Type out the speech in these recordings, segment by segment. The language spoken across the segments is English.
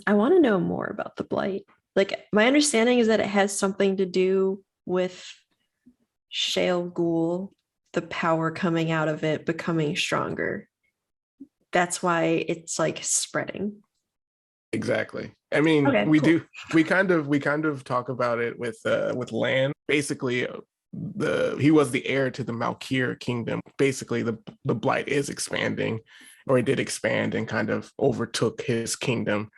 I want to know more about the blight. Like my understanding is that it has something to do with Shale Ghoul, the power coming out of it becoming stronger. That's why it's like spreading. Exactly. I mean, Okay, we cool. do we kind of talk about it with Lan. Basically, the he was the heir to the Malkir kingdom. Basically, the Blight is expanding, or it did expand and kind of overtook his kingdom.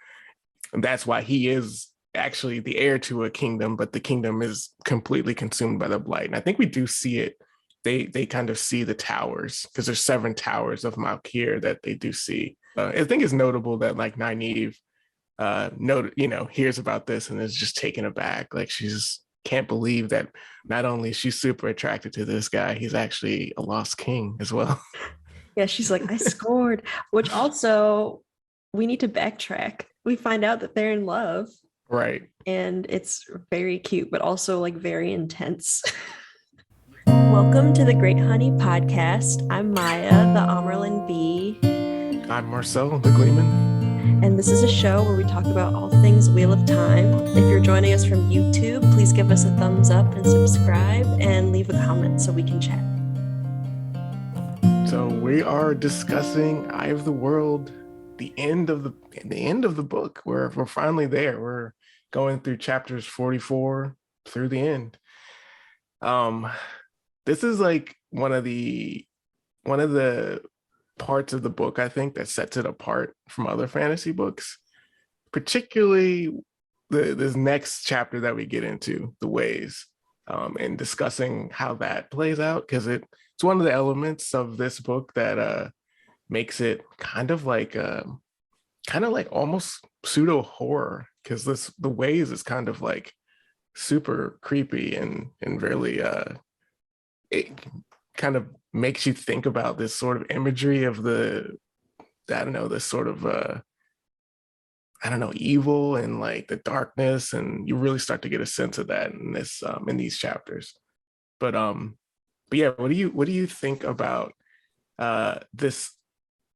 And that's why he is actually the heir to a kingdom, but the kingdom is completely consumed by the Blight. And I think we do see it. They kind of see the towers because there's 7 towers of Malkir that they do see. I think it's notable that like Nynaeve hears about this and is just taken aback. Like she's can't believe that not only is she super attracted to this guy, he's actually a lost king as well. Yeah, she's like, I scored, which also we need to backtrack. We find out that they're in love Right. and it's very cute, but also like very intense. Welcome to the Great Honey Podcast. I'm Maya, the Amerlin Bee, I'm Marcelle, the Gleeman. and this is a show where we talk about all things Wheel of Time. If you're joining us from YouTube, please give us a thumbs up and subscribe and leave a comment so we can chat. So we are discussing Eye of the World, the end of the book. We're finally there. We're going through chapters 44 through the end. Um, this is like one of the parts of the book I think that sets it apart from other fantasy books, particularly this next chapter that we get into, the ways, and discussing how that plays out because it's one of the elements of this book that makes it kind of like almost pseudo horror because this the ways is kind of like super creepy and really it kind of makes you think about this sort of imagery of the I don't know this sort of I don't know evil and like the darkness, and you really start to get a sense of that in this in these chapters. But but yeah, what do you think about this,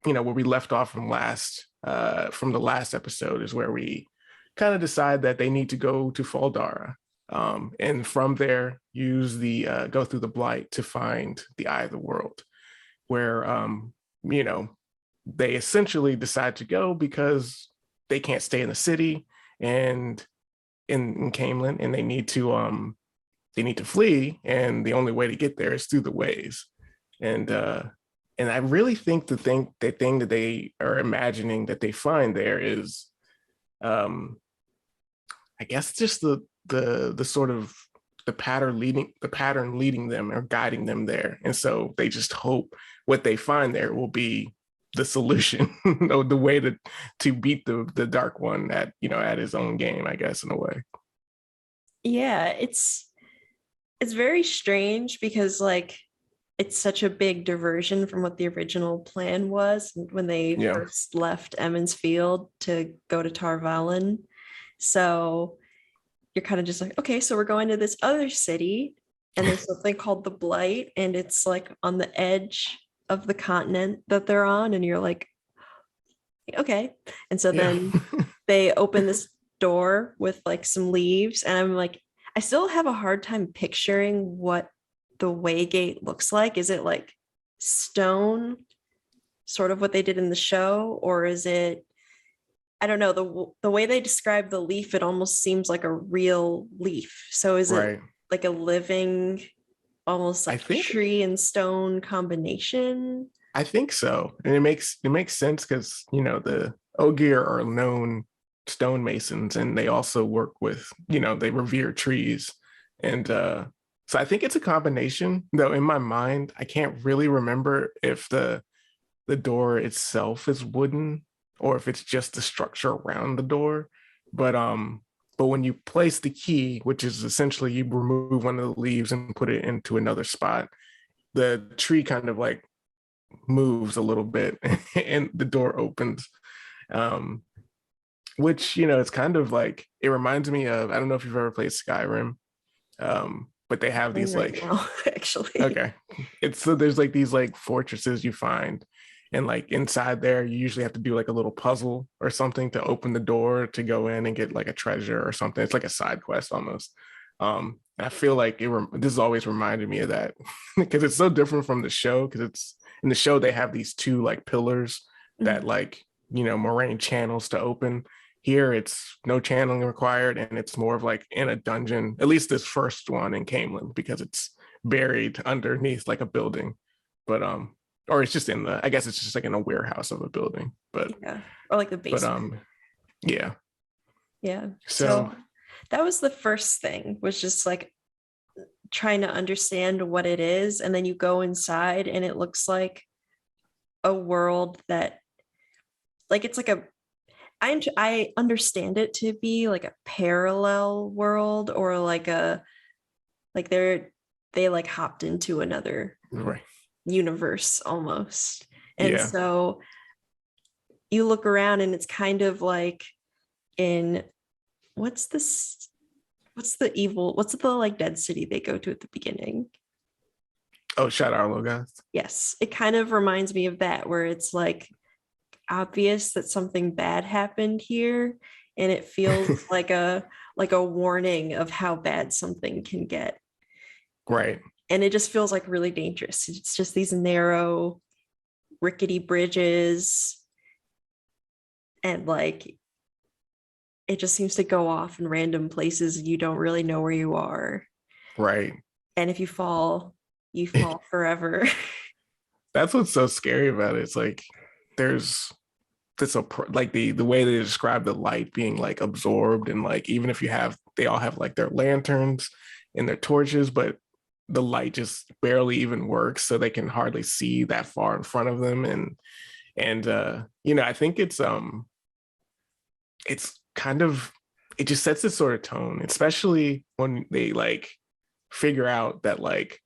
where we left off from the last episode is where we kind of decide that they need to go to Fal Dara, and from there use the go through the Blight to find the Eye of the World, where you know they essentially decide to go because they can't stay in the city and in Camelin, and they need to flee, and the only way to get there is through the ways. And I really think the thing that they are imagining that they find there is, um, I guess, just the sort of the pattern leading them or guiding them there, and so they just hope what they find there will be the solution, the way to beat the dark one at his own game, I guess, in a way. Yeah, it's very strange because like it's such a big diversion from what the original plan was when they Yeah, first left Emmons Field to go to Tar Valon. So you're kind of just like, okay, so we're going to this other city, and there's something called the Blight, and it's like on the edge of the continent that they're on, and you're like, okay. And so yeah. then they open this door with like some leaves, and I'm like, I still have a hard time picturing what the Waygate looks like. Is it like stone, sort of what they did in the show, or is it? I don't know, the way they describe the leaf, it almost seems like a real leaf. So is it Right. like a living, almost I like think tree and stone combination? I think so, and it makes sense because the Ogier are known stonemasons, and they also work with they revere trees, and so I think it's a combination. Though in my mind, I can't really remember if the door itself is wooden or if it's just the structure around the door. But but when you place the key, which is essentially you remove one of the leaves and put it into another spot, the tree kind of like moves a little bit and the door opens. Um, which it's kind of like it reminds me of, I don't know if you've ever played Skyrim, but they have Playing these right like now, actually. okay, it's so there's like these like fortresses you find, And like inside there, you usually have to do like a little puzzle or something to open the door to go in and get like a treasure or something. It's like a side quest almost. I feel like this has always reminded me of that because it's so different from the show. Because it's in the show they have these two like pillars that like Moraine channels to open. Here it's no channeling required, and it's more of like in a dungeon. At least this first one in Camelin, because it's buried underneath like a building. But or it's just I guess it's just like in a warehouse of a building. But yeah, or like the basement. Yeah. Yeah. So that was the first thing, was just like trying to understand what it is, and then you go inside and it looks like a world that, like, it's like I understand it to be like a parallel world, or like they like hopped into another right. universe almost. And Yeah. so you look around and it's kind of like in what's the like dead city they go to at the beginning? Oh, Shad Arlogoth. Yes, it kind of reminds me of that, where it's like obvious that something bad happened here, and it feels like a warning of how bad something can get. Right. And it just feels like really dangerous. It's just these narrow, rickety bridges, and like it just seems to go off in random places. You don't really know where you are. Right. And if you fall, you fall forever. That's what's so scary about it. It's like there's this like the way they describe the light being like absorbed, and like even if they all have like their lanterns and their torches, but the light just barely even works, so they can hardly see that far in front of them. And I think it's kind of, it just sets this sort of tone, especially when they like figure out that like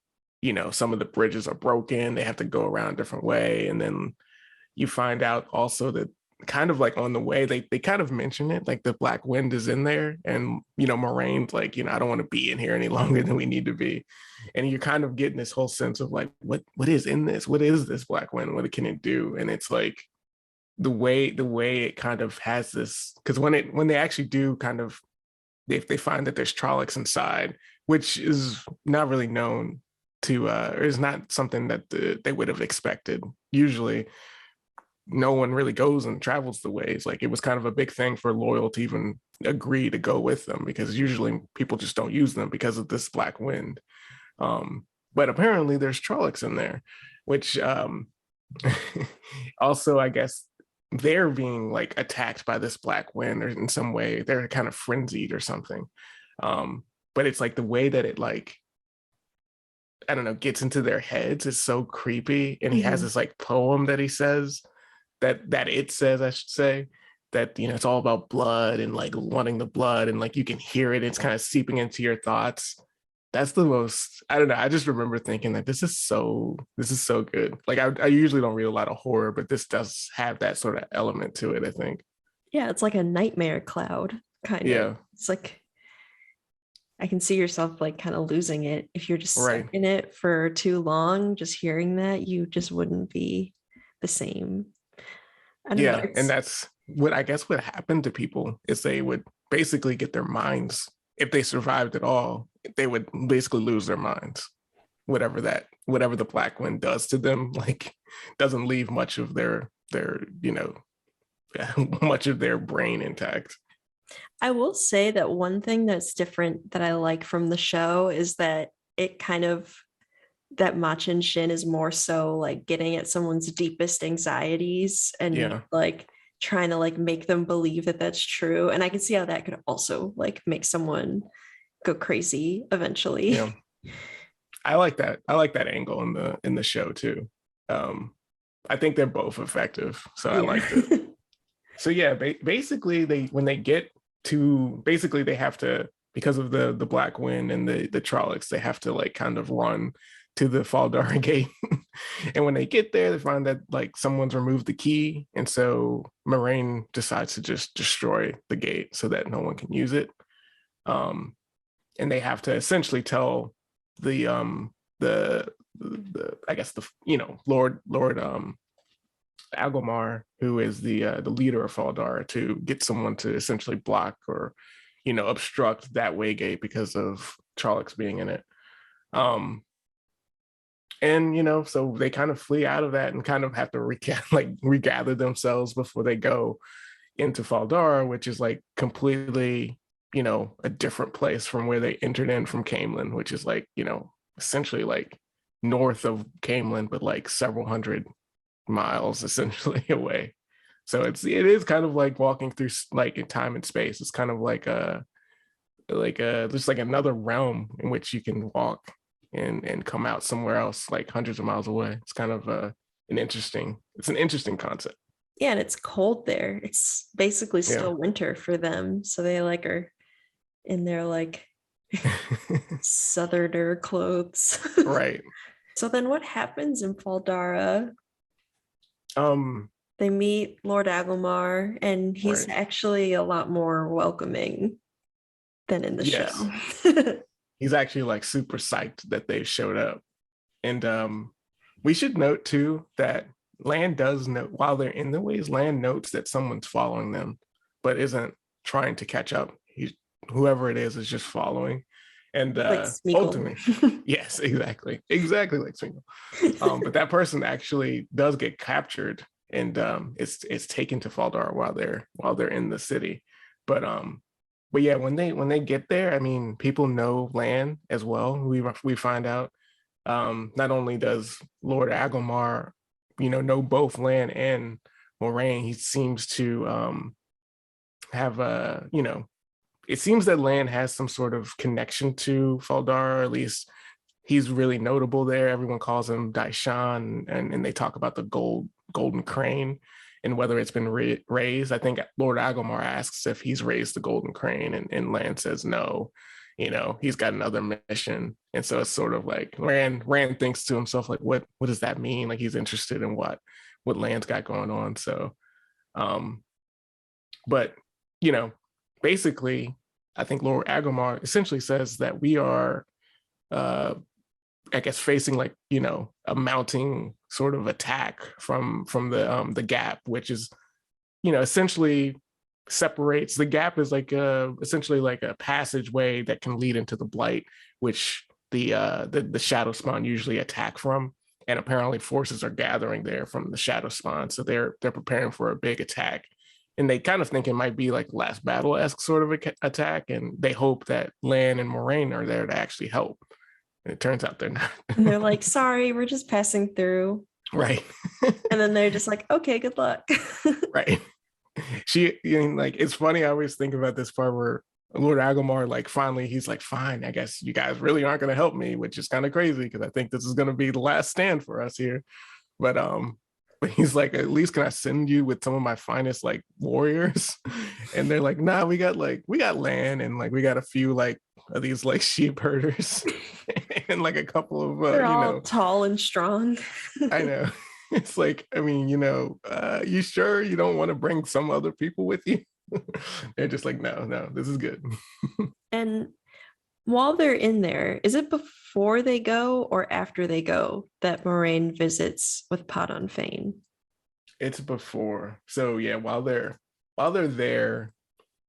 some of the bridges are broken, they have to go around a different way. And then you find out also that kind of like on the way they kind of mention it, like the black wind is in there, and Moraine's like, I don't want to be in here any longer than we need to be. And you're kind of getting this whole sense of like, what is in this, what is this black wind, what can it do? And it's like the way it kind of has this, because when they actually do kind of, if they find that there's Trollocs inside, which is not really known to or is not something that they would have expected. Usually no one really goes and travels the ways. Like it was kind of a big thing for Loyal to even agree to go with them, because usually people just don't use them because of this black wind. But apparently there's Trollocs in there, which also, I guess they're being like attacked by this black wind, or in some way they're kind of frenzied or something. But it's like the way that it like, I don't know, gets into their heads is so creepy. And he has this like poem that he says, that it says, I should say, that it's all about blood and like wanting the blood, and like you can hear it, it's kind of seeping into your thoughts. That's the most, I don't know, I just remember thinking that this is so good. Like I usually don't read a lot of horror, but this does have that sort of element to it, I think. Yeah, it's like a nightmare cloud, kind of. It's like I can see yourself like kind of losing it if you're just stuck in it for too long. Just hearing that, you just wouldn't be the same. I don't know. And that's what I guess what happened to people, is they would basically get their minds, if they survived at all, they would basically lose their minds. Whatever the black wind does to them, like doesn't leave much of their much of their brain intact. I will say that one thing that's different that I like from the show is that it kind of, that Machin Shin is more so like getting at someone's deepest anxieties and like trying to like make them believe that that's true. And I can see how that could also like make someone go crazy eventually. Yeah. I like that angle in the show too. I think they're both effective, so I liked it. So yeah, basically they have to, because of the black wind and the Trollocs, they have to like kind of run to the Fal Dara gate. And when they get there, they find that like someone's removed the key, and so Moraine decides to just destroy the gate so that no one can use it. And they have to essentially tell the I guess the Lord Agomar, who is the leader of Fal Dara, to get someone to essentially block or, obstruct that way gate because of Trollocs being in it. And so they kind of flee out of that and kind of have to regather themselves before they go into Fal Dara, which is like completely, a different place from where they entered in from Camelin, which is like, essentially like north of Camelin, but like several hundred miles essentially away. So it is kind of like walking through like in time and space. It's kind of like just like another realm in which you can walk and come out somewhere else like hundreds of miles away. It's kind of an interesting concept. Yeah, and it's cold there. It's basically still winter for them. So they like are in their like southerner clothes. Right. So then what happens in Fal Dara? They meet Lord Agomar, and he's right. actually a lot more welcoming than in the Yes. show. He's actually like super psyched that they showed up. And we should note too that Lan does note, while they're in the ways, Lan notes that someone's following them, but isn't trying to catch up. Whoever it is just following. And like ultimately, yes, exactly like Smeagol. But that person actually does get captured, and it's taken to Fal Dara while they're in the city. But yeah, when they get there, I mean, people know Lan as well. We find out. Not only does Lord Agomar, know both Lan and Moraine, he seems to have it seems that Lan has some sort of connection to Fal Dara, or at least he's really notable there. Everyone calls him Daishan, and they talk about the golden crane and whether it's been raised. I think Lord Agomar asks if he's raised the golden crane, and Lan says no. He's got another mission. And so it's sort of like Rand thinks to himself, like, what does that mean? Like, he's interested in what Lan's got going on. So, but, basically, I think Lord Agomar essentially says that we are, I guess, facing like, a mounting sort of attack from the gap, which is, essentially separates. The gap is like essentially like a passageway that can lead into the Blight, which the shadow spawn usually attack from, and apparently forces are gathering there from the shadow spawn, so they're preparing for a big attack, and they kind of think it might be like last battle-esque sort of attack, and they hope that Lan and Moraine are there to actually help, and it turns out they're not. And they're like, sorry, we're just passing through. Right. And then they're just like, okay, good luck. Right. Like, it's funny, I always think about this part where Lord Agomar, like, finally he's like, fine, I guess you guys really aren't going to help me, which is kind of crazy because I think this is going to be the last stand for us here. But he's like, at least can I send you with some of my finest like warriors? And they're like, nah, we got Lan, and like we got a few like of these like sheep herders and like a couple of they're all tall and strong. I know. It's like, I mean, you sure you don't want to bring some other people with you? They're just like, no, this is good. And while they're in there, is it before they go or after they go that Moraine visits with Padon Fane? It's before. So yeah, while they're there,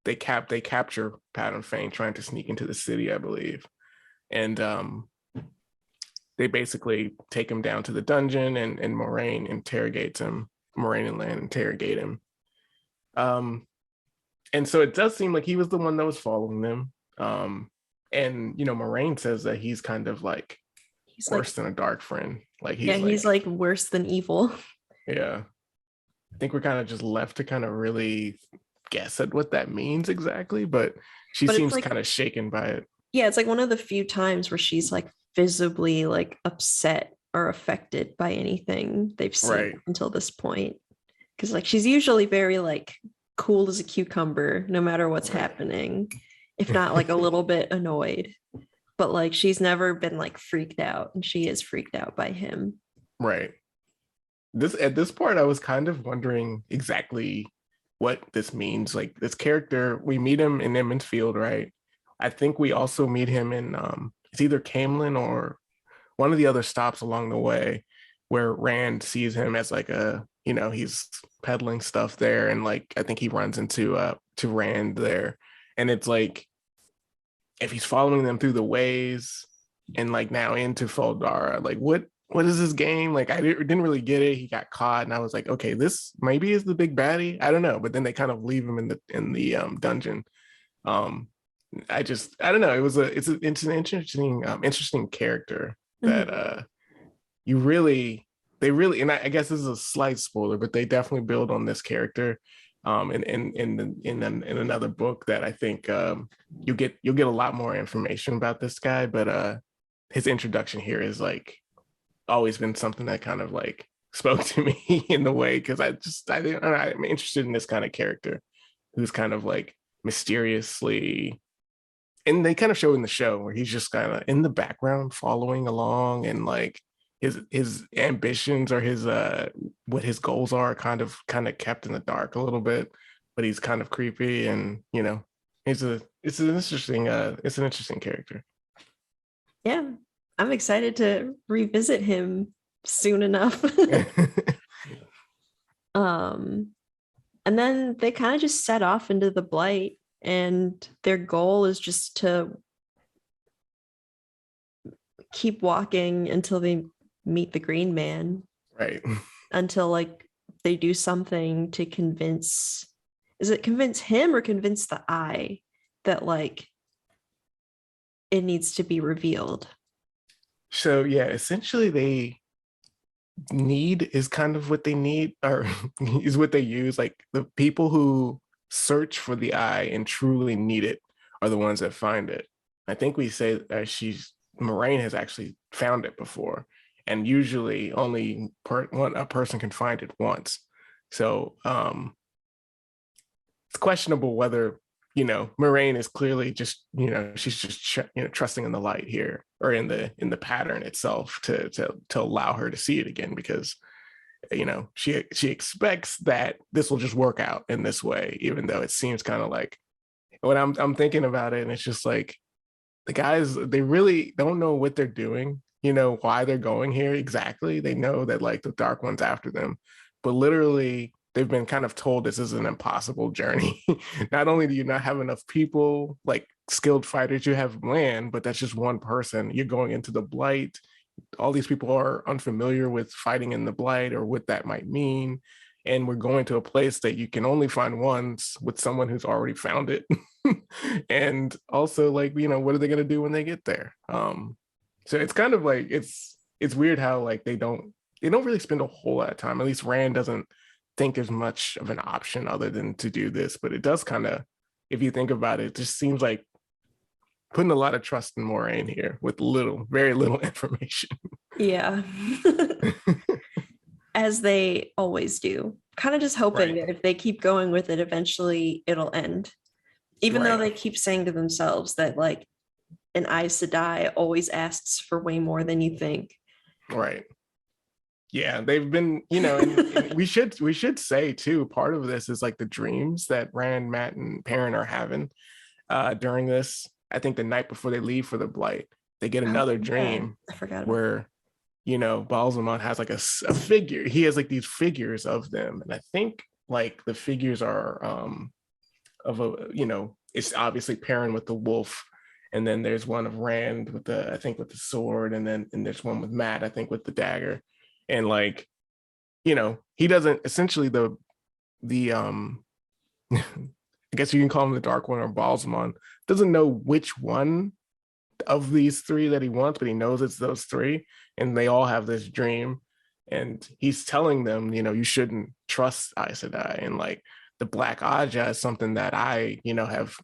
they capture Padon Fane trying to sneak into the city, I believe. And they basically take him down to the dungeon, and Moraine interrogates him. Moraine and Lan interrogate him. And so it does seem like he was the one that was following them. And Moraine says that he's kind of like he's worse than a dark friend. Like he's like worse than evil. Yeah. I think we're kind of just left to kind of really guess at what that means exactly, but seems like, kind of shaken by it. Yeah, it's like one of the few times where she's like visibly like upset or affected by anything they've seen until this point, because like she's usually very like cool as a cucumber no matter what's happening, if not like a little bit annoyed, but like she's never been like freaked out, and she is freaked out by him. Right. At this part I was kind of wondering exactly what this means. Like, this character, we meet him in Emond's Field, right? I think we also meet him in it's either Camelin or one of the other stops along the way, where Rand sees him as like a he's peddling stuff there, and like I think he runs into to Rand there, and it's like if he's following them through the ways and like now into Fal Dara, like what is this game? Like I didn't really get it. He got caught, and I was like, okay, this maybe is the big baddie. I don't know, but then they kind of leave him in the dungeon. Um, I don't know. It's an interesting character that you really they really, and I guess this is a slight spoiler, but they definitely build on this character in another book that I think you'll get a lot more information about this guy, but his introduction here is like always been something that kind of like spoke to me in the way, because I'm interested in this kind of character who's kind of like mysteriously, and they kind of show in the show where he's just kind of in the background following along, and like his ambitions or his what his goals are kind of kept in the dark a little bit, but he's kind of creepy, and it's an interesting character. Yeah, I'm excited to revisit him soon enough. And then they kind of just set off into the Blight, and their goal is just to keep walking until they meet the Green Man. Right. Until like they do something to convince him or convince the Eye that like it needs to be revealed? So yeah, essentially need is kind of what they need, or is what they use. Like the people who search for the Eye and truly need it are the ones that find it. I think we say that Moraine has actually found it before, and usually only a person can find it once. So it's questionable whether Moraine is clearly just she's just trusting in the light here, or in the pattern itself to allow her to see it again, because she expects that this will just work out in this way, even though it seems kind of like, when I'm thinking about it, and it's just like the guys, they really don't know what they're doing, why they're going here exactly. They know that like the Dark One's after them, but literally they've been kind of told this is an impossible journey. Not only do you not have enough people, like skilled fighters, you have land, but that's just one person. You're going into the Blight. All these people are unfamiliar with fighting in the Blight or what that might mean. And we're going to a place that you can only find once with someone who's already found it. And also like, what are they going to do when they get there? So it's kind of like, it's weird how like they don't really spend a whole lot of time. At least Rand doesn't think there's much of an option other than to do this, but it does kind of, if you think about it, it just seems like putting a lot of trust in Moraine here with very little information. Yeah. As they always do, kind of just hoping that if they keep going with it, eventually it'll end, even though they keep saying to themselves that like an Aes Sedai always asks for way more than you think. Right. Yeah, they've been, and we should say too, part of this is like the dreams that Rand, Mat, and Perrin are having during this. I think the night before they leave for the Blight, they get another dream. I forgot where, Balsamon has like a figure. He has like these figures of them, and I think like the figures are of a, it's obviously Perrin with the wolf, and then there's one of Rand with the sword, and there's one with Mat, I think, with the dagger. And like, he doesn't, essentially the I guess you can call him the Dark One or Balsamon, doesn't know which one of these three that he wants, but he knows it's those three, and they all have this dream, and he's telling them, you shouldn't trust Aes Sedai, and like the Black Aja is something that I, have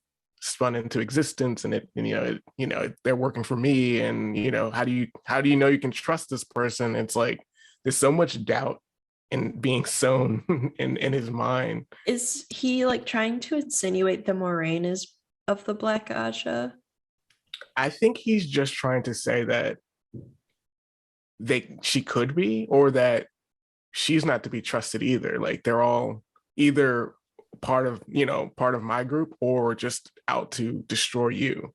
spun into existence, and they're working for me, and how do you know you can trust this person? It's like there's so much doubt in being sown in his mind. Is he like trying to insinuate that Moraine is of the Black Aja? I think he's just trying to say that she could be, or that she's not to be trusted either. Like they're all either part of my group, or just out to destroy you.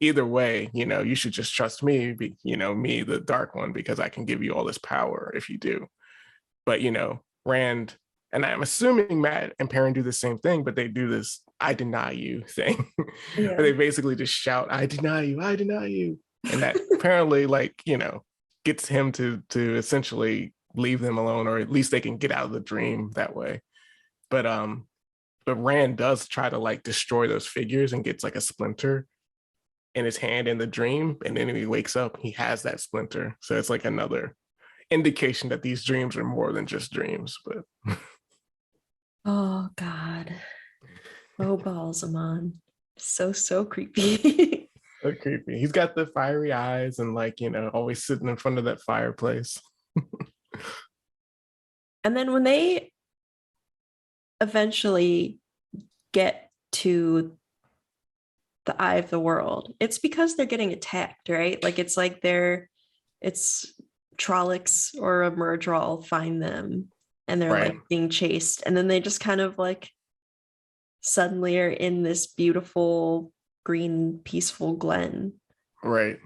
Either way, you should just trust me, me, the Dark One, because I can give you all this power if you do. But Rand, and I'm assuming Matt and Perrin do the same thing, but they do this "I deny you" thing, where Yeah. they basically just shout, "I deny you, I deny you," and that apparently, like, gets him to essentially leave them alone, or at least they can get out of the dream that way. But Rand does try to like destroy those figures and gets like a splinter in his hand in the dream, and then when he wakes up, he has that splinter. So it's like another indication that these dreams are more than just dreams. But Oh God. Oh balls, Amon. So creepy. so creepy. He's got the fiery eyes and like, always sitting in front of that fireplace. And then when they eventually get to the eye of the world, it's because they're getting attacked, right? Like it's Trollocs or a Murdral find them and they're Right. like being chased. And then they just kind of like suddenly are in this beautiful green peaceful glen. Right.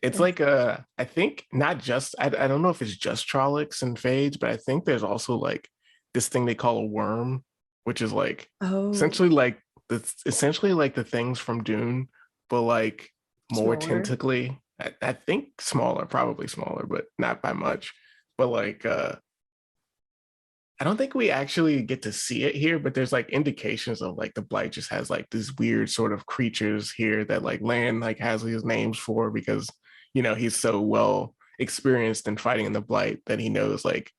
It's like I think not just I don't know if it's just Trollocs and Phage, but I think there's also like this thing they call a worm, which is like Oh, essentially like the things from Dune, but like more smaller. tentacly. I think smaller, probably smaller, but not by much. But like I don't think we actually get to see it here, but there's like indications of like the Blight just has like these weird sort of creatures here that like Land like has these names for because he's so well experienced in fighting in the Blight that he knows like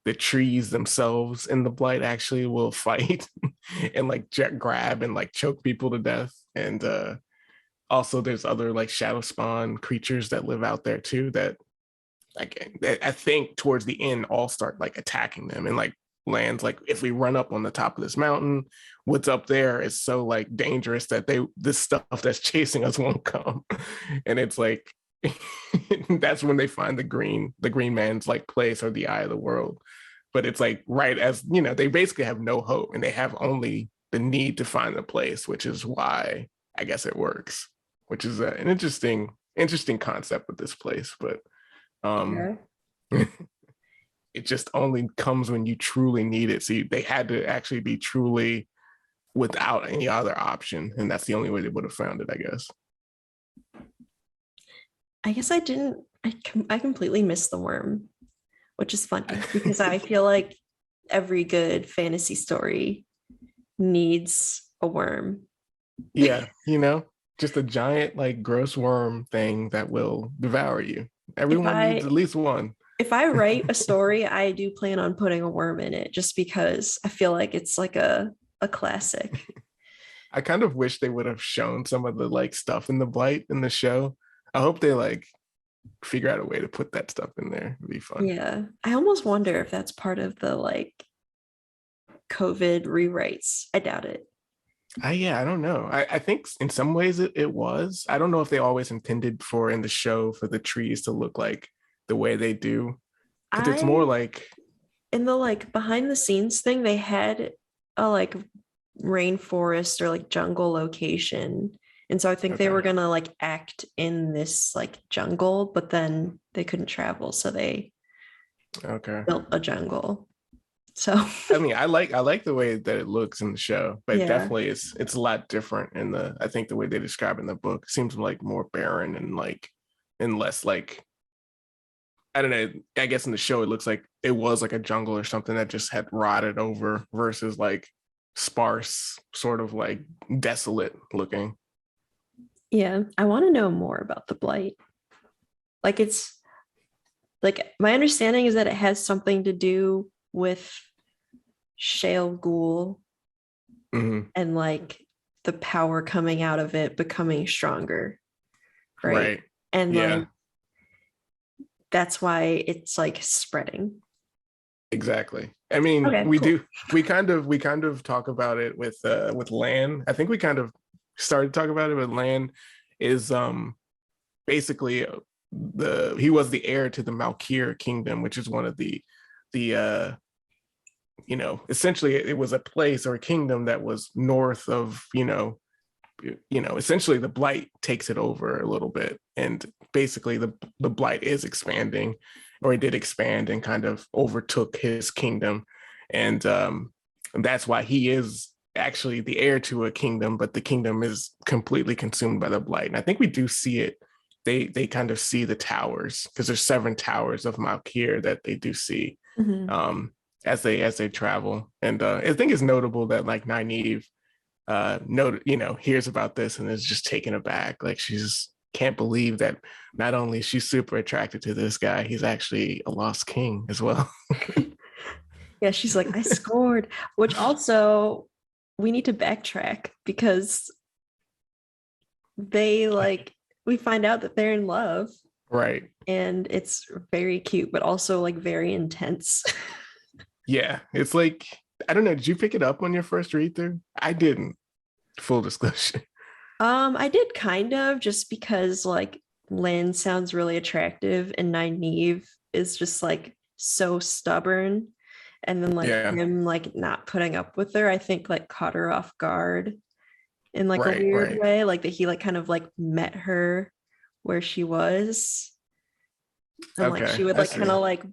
the trees themselves in the Blight actually will fight and like grab and like choke people to death. And also there's other like shadow spawn creatures that live out there too that like I think towards the end all start like attacking them and like Lands like if we run up on the top of this mountain, what's up there is so like dangerous that this stuff that's chasing us won't come. And it's like that's when they find the green man's like place or the eye of the world. But it's like right as they basically have no hope and they have only the need to find the place, which is why I guess it works, which is an interesting concept with this place. But Yeah. it just only comes when you truly need it. So they had to actually be truly without any other option. And that's the only way they would have found it, I guess. I guess I didn't. I completely missed the worm, which is funny because I feel like every good fantasy story needs a worm. Yeah, just a giant, like, gross worm thing that will devour you. If Everyone needs I at least one. if I write a story, I do plan on putting a worm in it just because I feel like it's like a classic. I kind of wish they would have shown some of the like stuff in the Blight in the show. I hope they like figure out a way to put that stuff in there. It'd be fun. Yeah. I almost wonder if that's part of the like COVID rewrites. I doubt it. Yeah, I don't know. I think in some ways it was. I don't know if they always intended for in the show for the trees to look like the way they do, because it's more I like in the like behind the scenes thing, they had a like rainforest or like jungle location. And so I think they okay, were gonna like act in this like jungle, but then they couldn't travel, so they okay. built a jungle. So I mean, I like the way that it looks in the show, but yeah. definitely it's a lot different in the. I think the way they describe it in the book seems like more barren and like and less like I don't know. I guess in the show it looks like it was like a jungle or something that just had rotted over versus like sparse, sort of like desolate looking. Yeah. I want to know more about the blight. Like it's like my understanding is that it has something to do with Shale Ghoul Hmm. and like the power coming out of it becoming stronger, right? Right. And Yeah. like that's why it's like spreading. Exactly. I mean, Okay, we cool. do. We kind of talk about it with Lan. I think we kind of started to talk about it, but Lan is basically he was the heir to the Malkir kingdom, which is one of the essentially it was a place or a kingdom that was north of essentially the Blight takes it over a little bit, and basically the Blight is expanding, or it did expand and kind of overtook his kingdom. and that's why he is actually the heir to a kingdom, but the kingdom is completely consumed by the blight. And I think we do see it. They kind of see the towers, because there's 7 towers of Malkir that they do see Mhm. as they travel. And I think it's notable that like Nynaeve hears about this and is just taken aback. Like she just can't believe that not only is she super attracted to this guy, he's actually a lost king as well. Yeah, she's like, I scored, which also we need to backtrack because they like we find out that they're in love Right. and it's very cute, but also like very intense. Yeah. It's like, I don't know, did you pick it up on your first read through? I didn't, full disclosure. I did kind of just because like Lynn sounds really attractive and Nynaeve is just like so stubborn. And then like Yeah. him like not putting up with her, I think like caught her off guard in like a Right. weird Right. way. Like that he like kind of like met her where she was. And like Okay. she would I like kind see. of like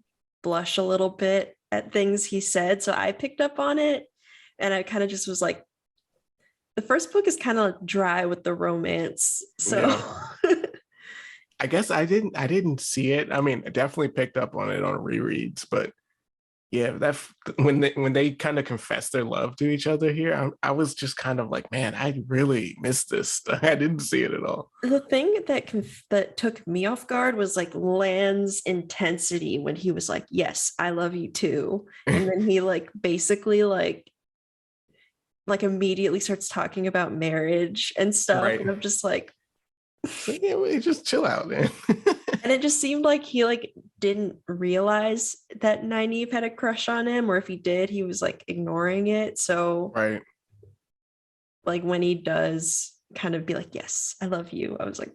blush a little bit at things he said. So I picked up on it and I kind of just was like, the first book is kind of dry with the romance. So Yeah. I guess I didn't see it. I mean, I definitely picked up on it on rereads, but yeah, that when they kind of confess their love to each other here, I was just kind of like, man, I really missed this. I didn't see it at all. the thing that took me off guard was like Lan's intensity when he was like, "Yes, I love you too," and then he like basically like immediately starts talking about marriage and stuff, Right. and I'm just like, So yeah, well, just chill out, man. and it just seemed like he like didn't realize that Nynaeve had a crush on him, or if he did, he was like ignoring it. So Right. like when he does kind of be like, "Yes, I love you," I was like,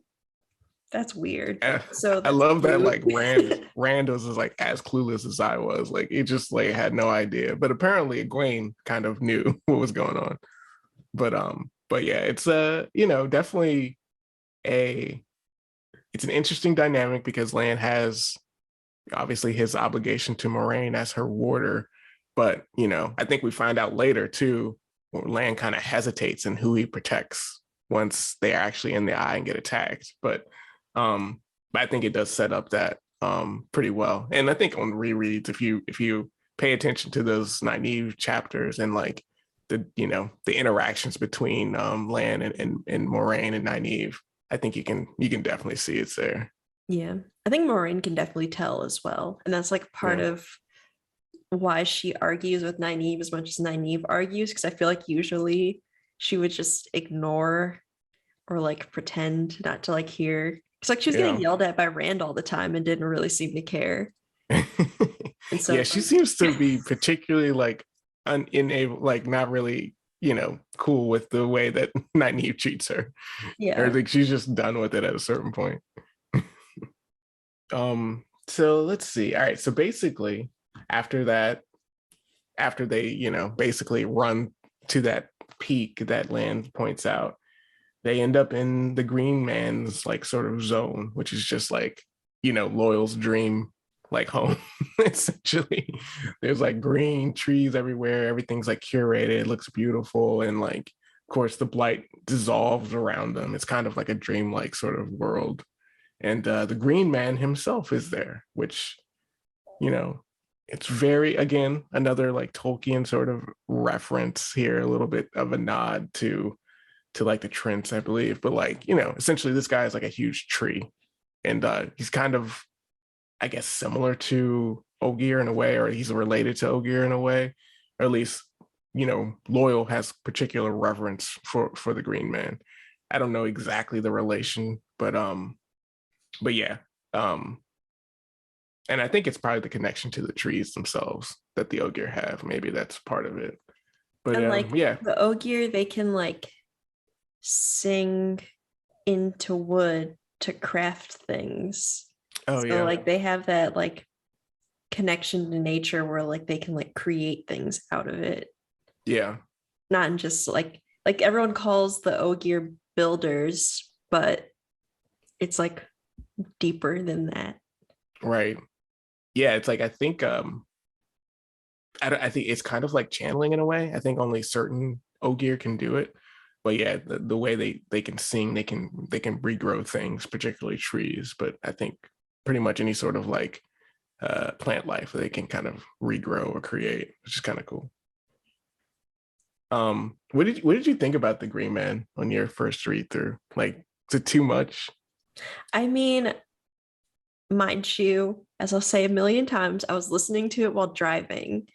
that's weird, I but so I that's love that cute. like Randos is like as clueless as I was. Like he just like had no idea. But apparently Egwene kind of knew what was going on. But yeah, it's definitely a it's an interesting dynamic because Lan has obviously his obligation to Moraine as her warder. But I think we find out later too, where Lan kind of hesitates in who he protects once they are actually in the eye and get attacked. But I think it does set up that pretty well. And I think on rereads, if you pay attention to those Nynaeve chapters and like the interactions between Lan and Moraine and Nynaeve, I think you can definitely see it's there. Yeah, I think Maureen can definitely tell as well, and that's like part Yeah. of why she argues with Nynaeve as much as Nynaeve argues, because I feel like usually she would just ignore or like pretend not to like hear. It's like she was getting Yeah. yelled at by Rand all the time and didn't really seem to care. And Yeah, so she seems to be particularly like unable, like not really, cool with the way that Nynaeve treats her. Or yeah. like she's just done with it at a certain point. So let's see. All right. So basically, after that, after they, basically run to that peak that Land points out, they end up in the Green Man's like sort of zone, which is just like, Loyal's dream like home. Essentially. There's like green trees everywhere, everything's like curated, it looks beautiful, and like of course the blight dissolves around them. It's kind of like a dreamlike sort of world. And the Green Man himself is there, which, you know, it's very, again, another like Tolkien sort of reference here, a little bit of a nod to like the Trents, I believe. But like, essentially this guy is like a huge tree. And he's kind of, I guess, similar to Ogier in a way, or he's related to Ogier in a way, or at least, Loyal has particular reverence for the Green Man. I don't know exactly the relation, but yeah. And I think it's probably the connection to the trees themselves that the Ogier have. Maybe that's part of it. But And like yeah. the Ogier, they can like sing into wood to craft things. Oh So yeah. like they have that like connection to nature where like they can like create things out of it. Yeah. Not in just like everyone calls the Ogier builders, but it's like deeper than that. Right. Yeah. It's like I think I think it's kind of like channeling in a way. I think only certain Ogier can do it. But yeah, the way they can sing, they can regrow things, particularly trees. But I think pretty much any sort of like plant life they can kind of regrow or create, which is kind of cool. What did you think about the Green Man on your first read through? Like, is it too much? I mean, mind you, as I'll say a million times, I was listening to it while driving.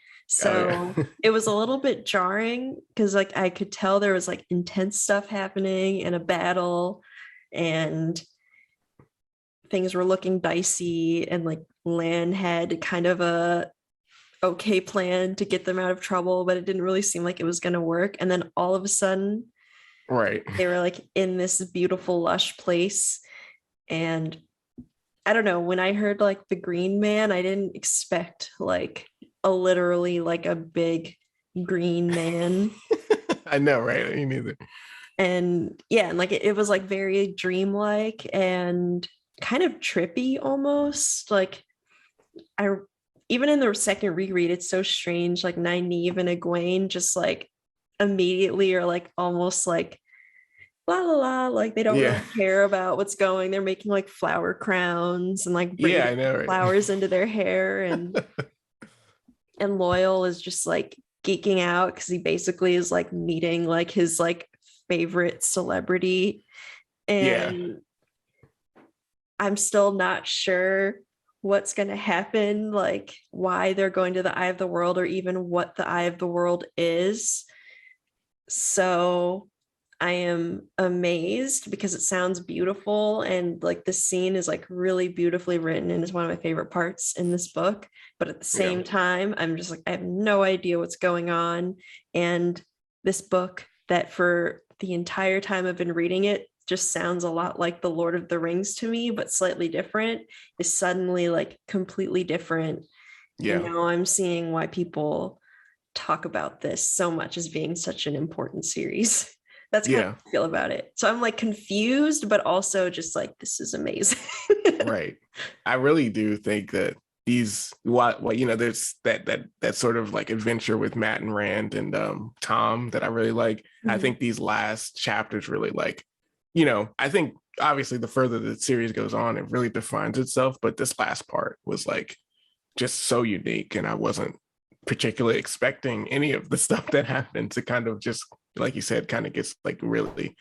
Oh yeah. So it was a little bit jarring because like I could tell there was like intense stuff happening and a battle and things were looking dicey and like Lan had kind of a okay plan to get them out of trouble, but it didn't really seem like it was going to work. And then all of a sudden Right. they were like in this beautiful lush place and I don't know, when I heard like the Green Man, I didn't expect like a literally like a big green man. I know, right? Me neither. And yeah, and like it was like very dreamlike and kind of trippy almost. Like I even in the second reread, it's so strange. Like Nynaeve and Egwene just like immediately are like almost like la la la, like they don't really Yeah. care about what's going. They're making like flower crowns and like Yeah, braiding I know, flowers right? into their hair, and Loyal is just like geeking out because he basically is like meeting like his like favorite celebrity. Yeah. And I'm still not sure what's going to happen, like why they're going to the Eye of the World or even what the Eye of the World is. So I am amazed because it sounds beautiful and like the scene is like really beautifully written and is one of my favorite parts in this book. But at the Yeah. same time, I'm just like, I have no idea what's going on. And this book that for the entire time I've been reading it just sounds a lot like the Lord of the Rings to me, but slightly different, is suddenly like completely different. And Yeah. now I'm seeing why people talk about this so much as being such an important series. That's kind of Yeah. how I feel about it. So I'm like confused, but also just like, this is amazing. Right. I really do think that these what there's that sort of like adventure with Matt and Rand and Tom that I really like. I Mhm. think these last chapters really like, I think obviously the further the series goes on, it really defines itself. But this last part was like just so unique, and I wasn't particularly expecting any of the stuff that happened to kind of just like you said, kind of gets like really,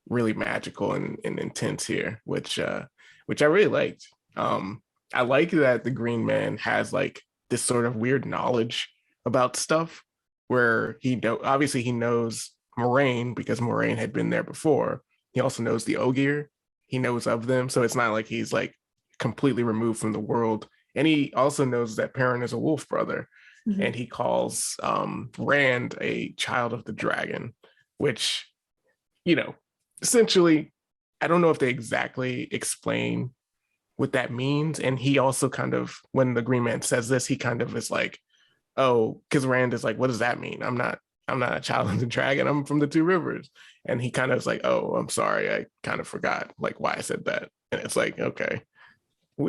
really magical and intense here, which I really liked. I like that the Green Man has like this sort of weird knowledge about stuff where obviously he knows Moraine because Moraine had been there before. He also knows the Ogier. He knows of them. So it's not like he's like completely removed from the world. And he also knows that Perrin is a wolf brother. And Mhm. he calls Rand a child of the dragon, which, you know, essentially, I don't know if they exactly explain what that means. And he also kind of, when the Green Man says this, he kind of is like, oh, because Rand is like, what does that mean? I'm not a child of the dragon. I'm from the Two Rivers. And he kind of is like, oh, I'm sorry. I kind of forgot like why I said that. And it's like, okay,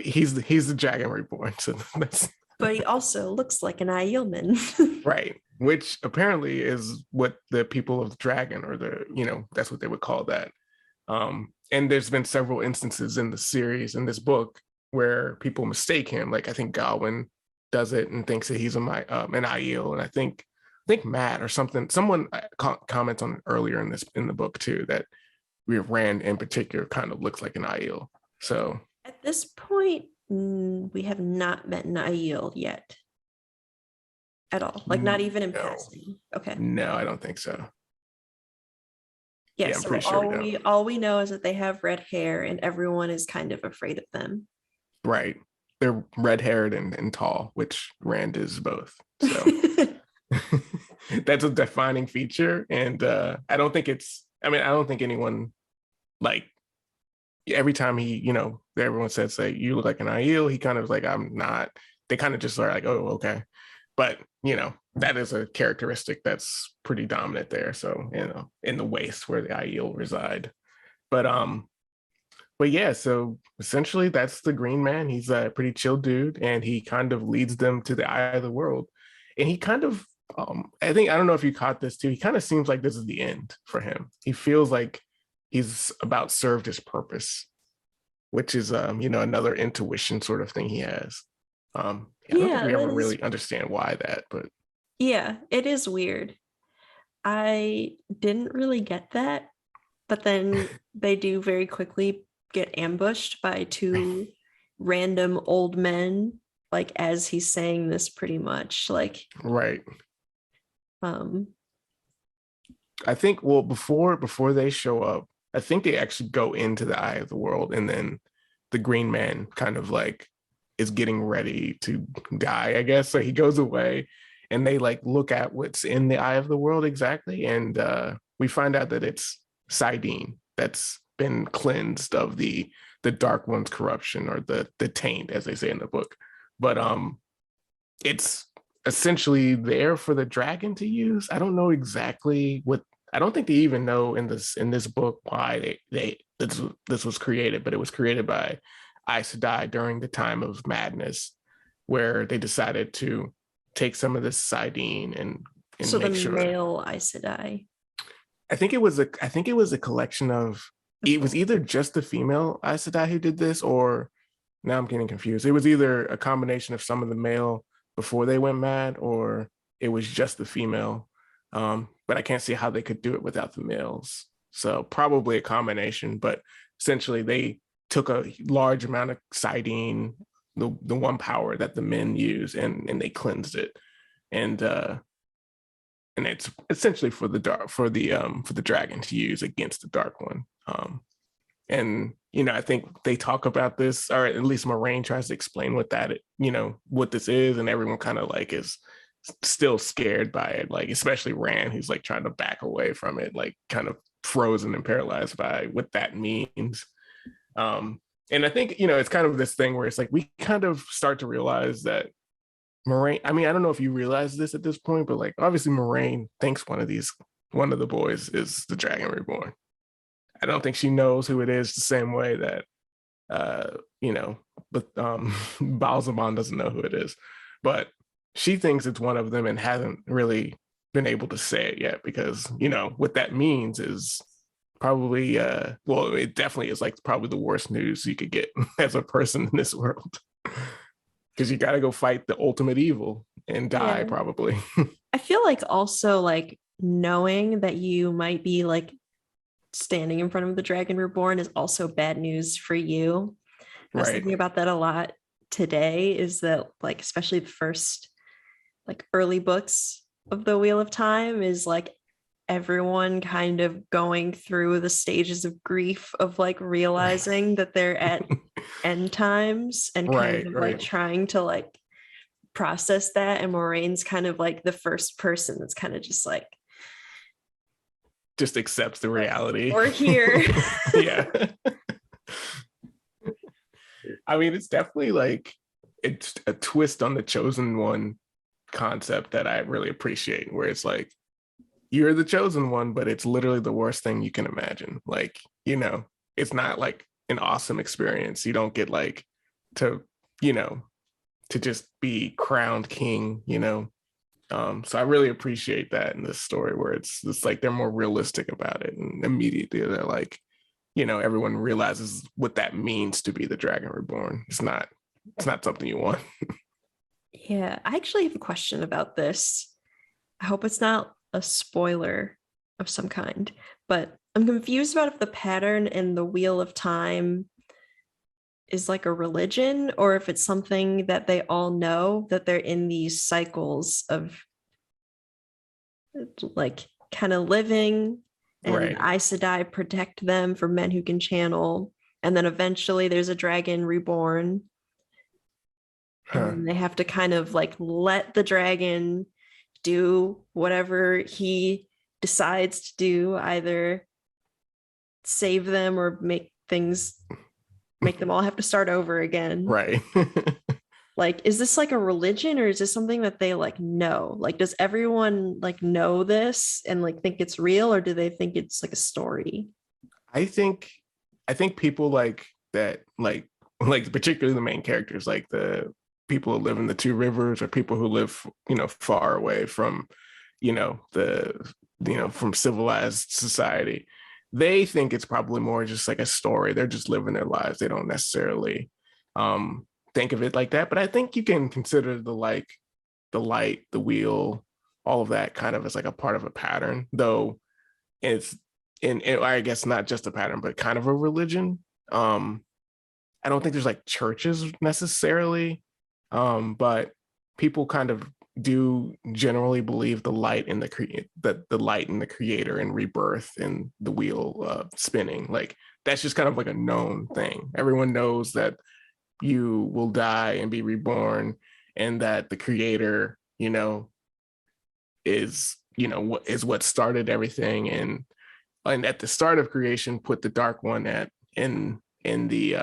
he's the dragon reborn. So that's But he also looks like an Aielman. right. Which apparently is what the people of the dragon, or that's what they would call that. And there's been several instances in the series, in this book, where people mistake him. Like I think Gawain does it and thinks that he's an Aiel, and I think Matt or someone comments on it earlier in the book too, that Rand in particular kind of looks like an Aiel. So At this point, we have not met an Aiel yet at all. Like not even in no, passing. Okay. no, I don't think so. Yeah, Yeah, I'm so pretty sure we don't. all we know is that they have red hair and everyone is kind of afraid of them. Right. They're red haired and tall, which Rand is both. So that's a defining feature. And I don't think anyone like every time everyone says, say, you look like an Aiel, he kind of was like, I'm not. They kind of just are like, oh, okay. But, that is a characteristic that's pretty dominant there. So, in the waste where the Aiel reside. But but yeah, so essentially that's the Green Man. He's a pretty chill dude, and he kind of leads them to the Eye of the World. And he kind of, I don't know if you caught this too. He kind of seems like this is the end for him. He feels like he's about served his purpose, which is, another intuition sort of thing he has. I don't think Yeah, we ever that is, really understand why that, but yeah, it is weird. I didn't really get that, but then they do very quickly get ambushed by two random old men, like as he's saying this pretty much. Like, right. um, I think, well, before they show up, I think they actually go into the eye of the world, and then the Green Man kind of like is getting ready to die, I guess. So he goes away, and they like look at what's in the eye of the world exactly, and we find out that it's Sidene that's been cleansed of the Dark One's corruption, or the taint, as they say in the book. But it's essentially there for the dragon to use. I don't know exactly what. I don't think they even know in this book why this was created, but it was created by Aes Sedai during the time of madness, where they decided to take some of this Sidene and so the make sure. male Aes Sedai. I think it was a collection of. It was either just the female Aes Sedai who did this, or now I'm getting confused. It was either a combination of some of the male before they went mad, or it was just the female. But I can't see how they could do it without the males. So probably a combination, but essentially they took a large amount of Sidene, the one power that the men use, and they cleansed it. And it's essentially for the dragon to use against the Dark One. And I think they talk about this, or at least Moraine tries to explain what this is, and everyone kind of like is still scared by it, like especially Rand, who's like trying to back away from it, like kind of frozen and paralyzed by what that means. And I think it's kind of this thing where it's like we kind of start to realize that Moraine, I mean, I don't know if you realize this at this point, but like obviously Moraine thinks one of the boys is the Dragon Reborn. I don't think she knows who it is the same way that but Balzaban doesn't know who it is. But she thinks it's one of them and hasn't really been able to say it yet, because what that means is probably it definitely is like probably the worst news you could get as a person in this world, because you got to go fight the ultimate evil and die Yeah. probably. I feel like also like knowing that you might be like standing in front of the Dragon Reborn is also bad news for you. I was Right. thinking about that a lot today, is that like especially the first like early books of the Wheel of Time is like everyone kind of going through the stages of grief of like realizing that they're at end times, and kind Right, of like right. trying to like process that. And Moraine's kind of like the first person that's kind of just like, Just accepts the reality. we're here. Yeah. I mean, it's definitely like it's a twist on the chosen one concept that I really appreciate, where it's like you're the chosen one, but it's literally the worst thing you can imagine. Like, it's not like an awesome experience. You don't get like to, to just be crowned king. So I really appreciate that in this story, where it's like they're more realistic about it, and immediately they're like, everyone realizes what that means to be the Dragon Reborn. It's not something you want. Yeah, I actually have a question about this. I hope it's not a spoiler of some kind, but I'm confused about if the pattern in the Wheel of Time is like a religion, or if it's something that they all know, that they're in these cycles of like kind of living, and Right. Aes Sedai protect them from men who can channel, and then eventually there's a dragon reborn, and Huh. then they have to kind of like let the dragon do whatever he decides to do, either save them or make them all have to start over again. Right. Like, is this like a religion, or is this something that they like know? Like, does everyone like know this and like think it's real, or do they think it's like a story? I think people like that, like particularly the main characters, like people who live in the two rivers or people who live, far away from, the, from civilized society. They think it's probably more just like a story. They're just living their lives. They don't necessarily think of it like that. But I think you can consider the light, the wheel, all of that kind of as like a part of a pattern, though it's I guess not just a pattern, but kind of a religion. I don't think there's like churches necessarily, but people kind of do generally believe the light in the light in the creator and rebirth and the wheel spinning. Like that's just kind of like a known thing. Everyone knows that you will die and be reborn, and that the creator, is what started everything, and at the start of creation put the dark one in the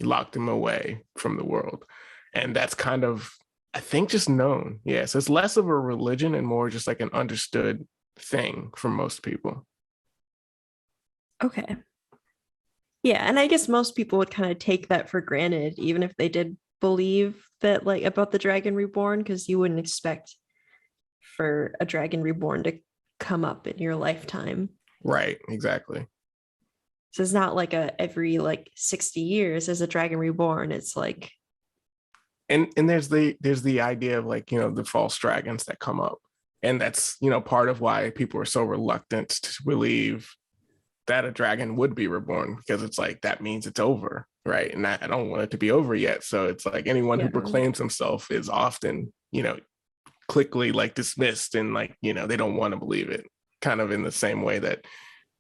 locked him away from the world. And that's kind of, I think, just known. Yeah, so it's less of a religion and more just like an understood thing for most people. Okay. Yeah, and I guess most people would kind of take that for granted, even if they did believe that, like, about the Dragon Reborn, because you wouldn't expect for a Dragon Reborn to come up in your lifetime. Right, exactly. So it's not like every like 60 years as a Dragon Reborn. It's like, and there's the idea of like, the false dragons that come up, and that's part of why people are so reluctant to believe that a dragon would be reborn, because it's like that means it's over, right? And I don't want it to be over yet. So it's like anyone who proclaims himself is often quickly like dismissed, and like they don't want to believe it, kind of in the same way that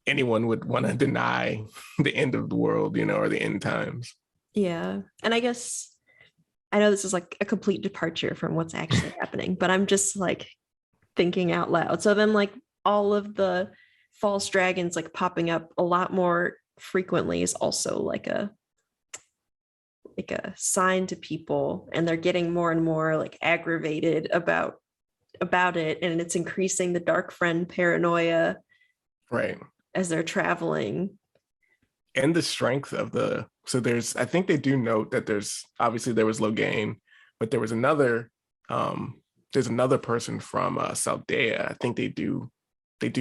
anyone would want to deny the end of the world, or the end times. Yeah. And I guess I know this is like a complete departure from what's actually happening, but I'm just like thinking out loud. So then like all of the false dragons like popping up a lot more frequently is also like a sign to people, and they're getting more and more like aggravated about it, and it's increasing the dark friend paranoia, right, as they're traveling. And the strength of I think they do note that there was Logain, but there was there's another person from Saldea. I think they do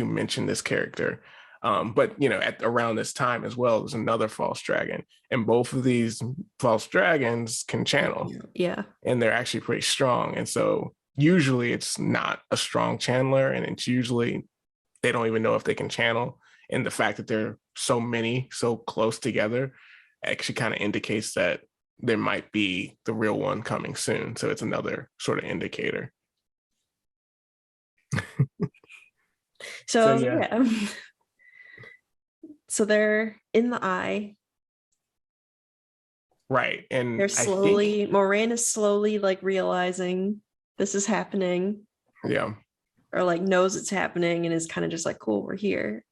mention this character. But at around this time as well, there's another false dragon, and both of these false dragons can channel. Yeah. And they're actually pretty strong. And so usually it's not a strong channeler, and it's usually they don't even know if they can channel. And the fact that they're so many, so close together, actually kind of indicates that there might be the real one coming soon. So it's another sort of indicator. So yeah. So they're in the eye. Right. And they're slowly, Moraine is slowly like realizing this is happening. Yeah. Or like knows it's happening and is kind of just like, cool, we're here.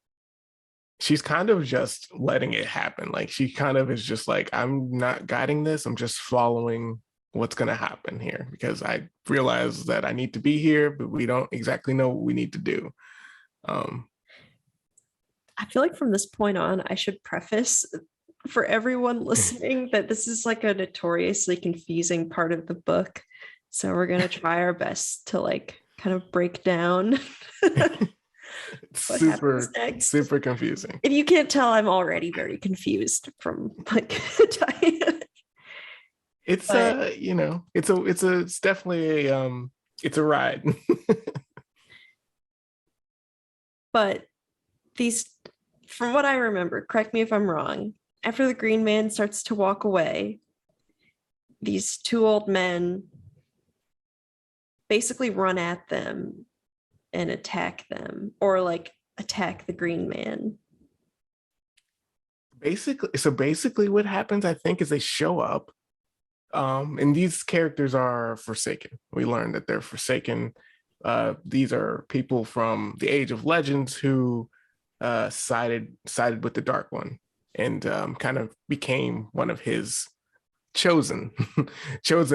She's kind of just letting it happen. Like she kind of is just like, I'm not guiding this. I'm just following what's going to happen here, because I realize that I need to be here, but we don't exactly know what we need to do. I feel like from this point on, I should preface for everyone listening that this is like a notoriously confusing part of the book. So we're going to try our best to like kind of break down super confusing. If you can't tell, I'm already very confused from like it's definitely it's a ride. But these, from what I remember, correct me if I'm wrong, after the green man starts to walk away, these two old men basically run at them and attack them, or like attack the green man. Basically what happens, I think, is they show up, and these characters are Forsaken. We learned that they're Forsaken. These are people from the Age of Legends who sided with the Dark One, and kind of became one of his chosen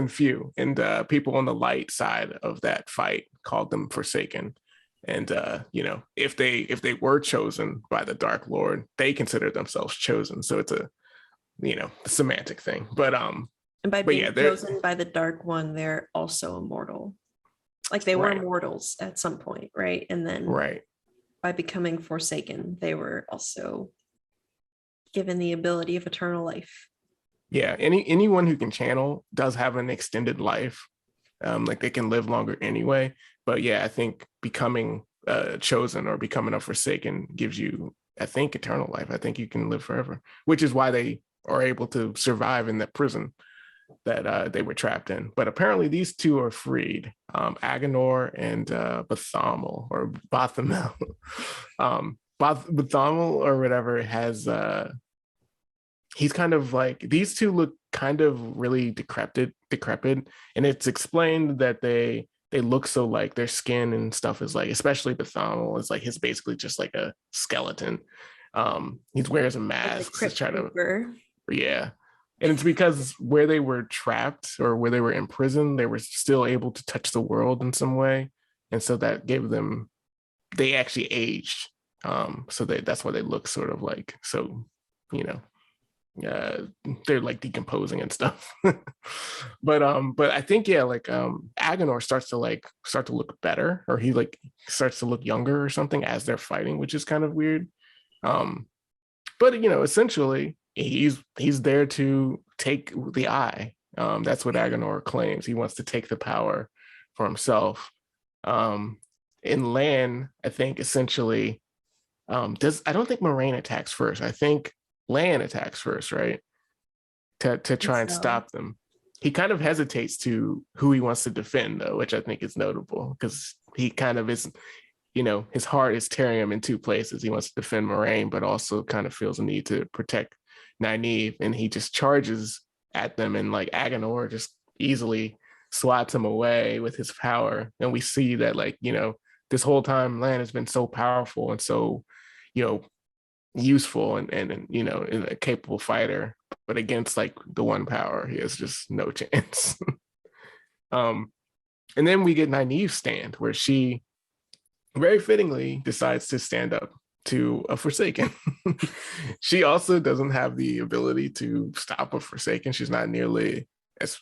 few. And people on the light side of that fight called them Forsaken. And if they were chosen by the Dark Lord, they consider themselves chosen. So it's a semantic thing. But And by But being yeah, they're chosen by the Dark One, they're also immortal. Like they were right, immortals at some point, right? And then right. by becoming Forsaken, they were also given the ability of eternal life. Yeah, anyone who can channel does have an extended life. Like they can live longer anyway. But yeah, I think becoming chosen or becoming a Forsaken gives you, I think, eternal life. I think you can live forever, which is why they are able to survive in that prison that they were trapped in. But apparently these two are freed, Agenor and Bathamel or Bothamel. Bathamel or whatever has he's kind of like, these two look kind of really decrepit, and it's explained that they look so like their skin and stuff is like, especially Bathamel is like, his basically just like a skeleton. He wears a Like the mask to Crypt try to, Keeper. yeah. And it's because where they were trapped or where they were in prison, they were still able to touch the world in some way. And so that gave them, they actually aged. So that's why they look sort of like, so, you know, they're like decomposing and stuff. But I think, yeah, like Agenor start to look better, or he like starts to look younger or something as they're fighting, which is kind of weird. Um, but essentially he's there to take the eye. That's what Agenor claims. He wants to take the power for himself. Um, in Lan, I think essentially does I don't think Moraine attacks first. I think Lan attacks first, right? To try and So stop them. He kind of hesitates to who he wants to defend though, which I think is notable because he kind of is, his heart is tearing him in two places. He wants to defend Moraine, but also kind of feels a need to protect Nynaeve, and he just charges at them, and like Agenor just easily swats him away with his power. And we see that, like, this whole time Lan has been so powerful and so, you know, useful and a capable fighter, but against like the one power, he has just no chance. um, and then we get Nynaeve's stand, where she very fittingly decides to stand up to a Forsaken. She also doesn't have the ability to stop a Forsaken. She's not nearly as,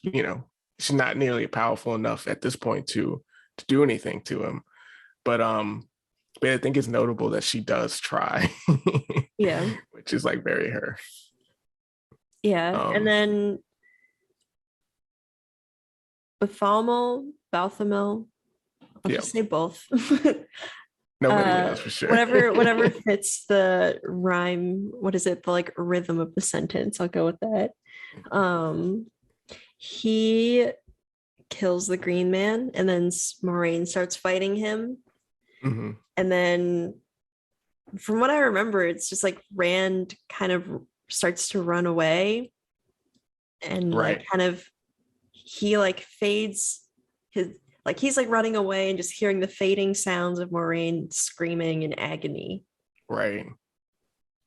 she's not nearly powerful enough at this point to do anything to him. But I think it's notable that she does try. yeah. Which is like very her. Yeah. And then Balthamel, I'll Yeah, just say both. nobody knows for sure. whatever fits the rhyme. What is it? The like rhythm of the sentence. I'll go with that. He kills the Green Man, and then Moraine starts fighting him. Mm-hmm. And then, from what I remember, it's just like Rand kind of starts to run away, and Right. like kind of he like fades his, like he's like running away and just hearing the fading sounds of Moraine screaming in agony. Right.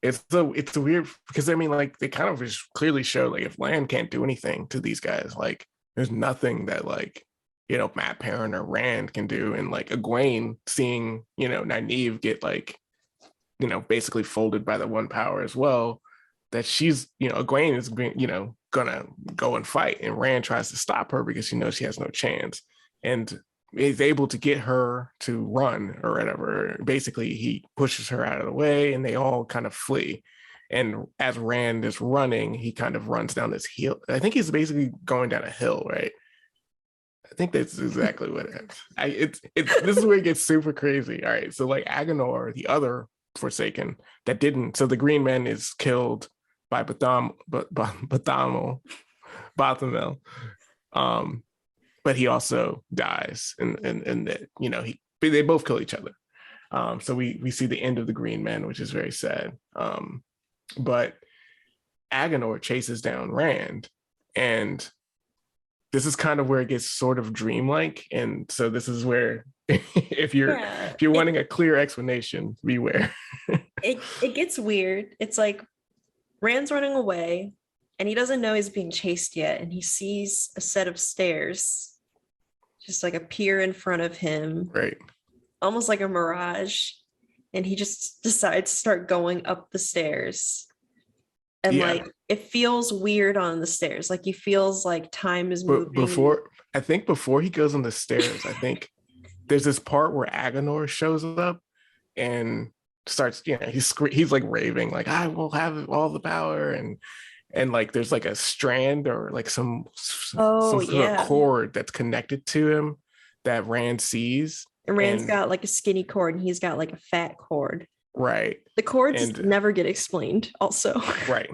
It's a weird, because I mean, like, they kind of just clearly show, like, if Lan can't do anything to these guys, like there's nothing that, like, Matt Perrin or Rand can do. And like Egwene seeing, Nynaeve get like, basically folded by the one power as well, that she's, Egwene is, gonna go and fight, and Rand tries to stop her because she knows she has no chance, and is able to get her to run or whatever. Basically, he pushes her out of the way, and they all kind of flee. And as Rand is running, he kind of runs down this hill. I think he's basically going down a hill, right? I think that's exactly what it is. This is where it gets super crazy. All right, so like Agenor, the other Forsaken that didn't, so the Green Man is killed by Bathamel, but he also dies, and they both kill each other. So we see the end of the Green Man, which is very sad. But Agenor chases down Rand, and this is kind of where it gets sort of dreamlike. And so this is where, if you're wanting a clear explanation, beware. it gets weird. It's like Rand's running away, and he doesn't know he's being chased yet, and he sees a set of stairs just like appear in front of him, Right. Almost like a mirage, and he just decides to start going up the stairs. And like it feels weird on the stairs. Like he feels like time is But moving. before he goes on the stairs, I think there's this part where Agenor shows up and starts, he's like raving, like I will have all the power, and like there's like a strand or like Oh some sort of yeah. cord that's connected to him that Rand sees. And Rand's And got like a skinny cord and he's got like a fat cord. right. The cords And never get explained, also. right.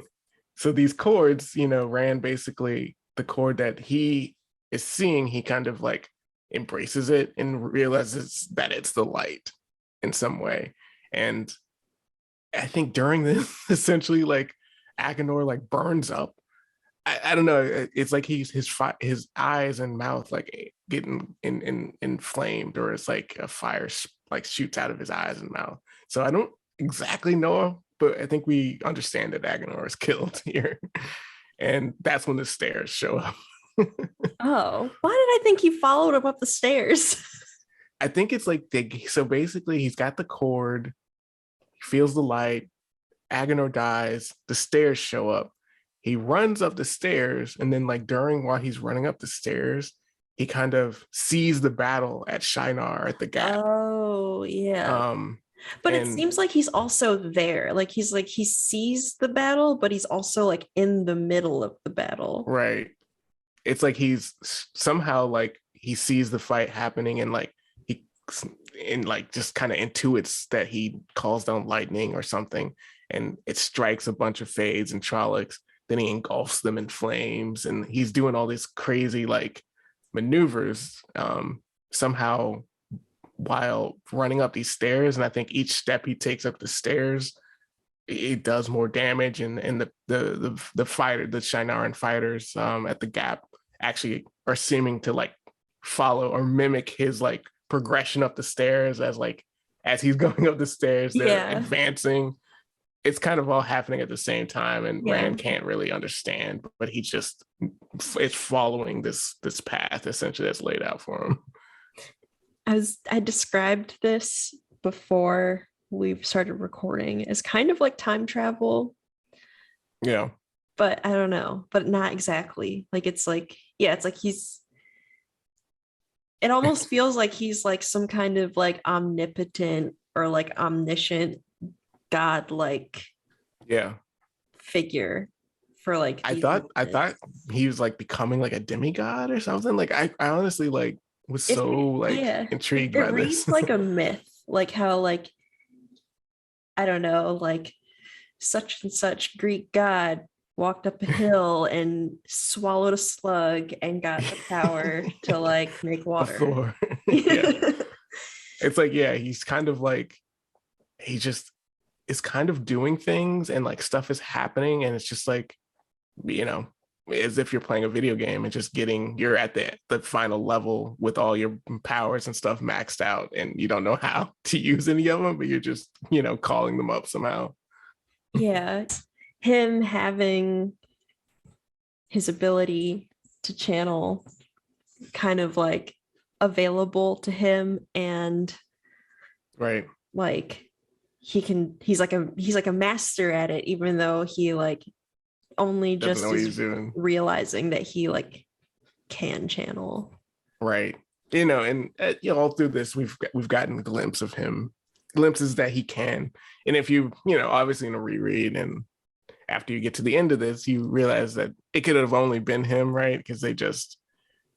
So these cords, Rand basically, the cord that he is seeing, he kind of like embraces it and realizes that it's the light in some way. And I think during this, essentially, like Agenor like burns up. I don't know. It's like his eyes and mouth like getting inflamed, or it's like a fire like shoots out of his eyes and mouth. So I don't exactly know, but I think we understand that Agenor is killed here, and that's when the stairs show up. Oh, why did I think he followed him up the stairs? I think it's like so basically he's got the cord, he feels the light, Agenor dies, the stairs show up. He runs up the stairs, and then like while he's running up the stairs, he kind of sees the battle at Shinar at the Gap. Oh, yeah. Um But it and seems like he's also there. Like he sees the battle, but he's also like in the middle of the battle. right. It's like he's somehow like he sees the fight happening, and like he and like just kind of intuits that he calls down lightning or something, and it strikes a bunch of Fades and Trollocs. Then he engulfs them in flames, and he's doing all these crazy like maneuvers somehow while running up these stairs. And I think each step he takes up the stairs, it does more damage. And the fighter, the Shinaran fighters at the Gap actually are seeming to like follow or mimic his like progression up the stairs, as he's going up the stairs, they're Yeah. advancing. It's kind of all happening at the same time, and Yeah. Rand can't really understand, but he just is following this path essentially that's laid out for him. I described this before we started recording as kind of like time travel, Yeah. but I don't know, but not exactly. Like it's like, yeah, it's like it almost feels like he's like some kind of like omnipotent or like omniscient god like Yeah. figure for like I these thought moments. he was like becoming like a demigod or something. Like I honestly like was so like Yeah, intrigued it by this. reads like a myth, like how like I don't know, like such and such Greek god walked up a hill and swallowed a slug and got the power to like make A water. Thor. Yeah. It's like, yeah, he's kind of like he just is kind of doing things, and like stuff is happening, and it's just like, you know, as if you're playing a video game and just you're at the final level with all your powers and stuff maxed out, and you don't know how to use any of them, but you're just, calling them up somehow. Yeah, him having his ability to channel kind of like available to him, and Right. like he's like a master at it, even though he like only Doesn't know just what is he's doing. realizing that he like can channel. Right. And all through this, we've gotten a glimpse of him, glimpses that he can. And if obviously in a reread, and after you get to the end of this, you realize that it could have only been him, right? Because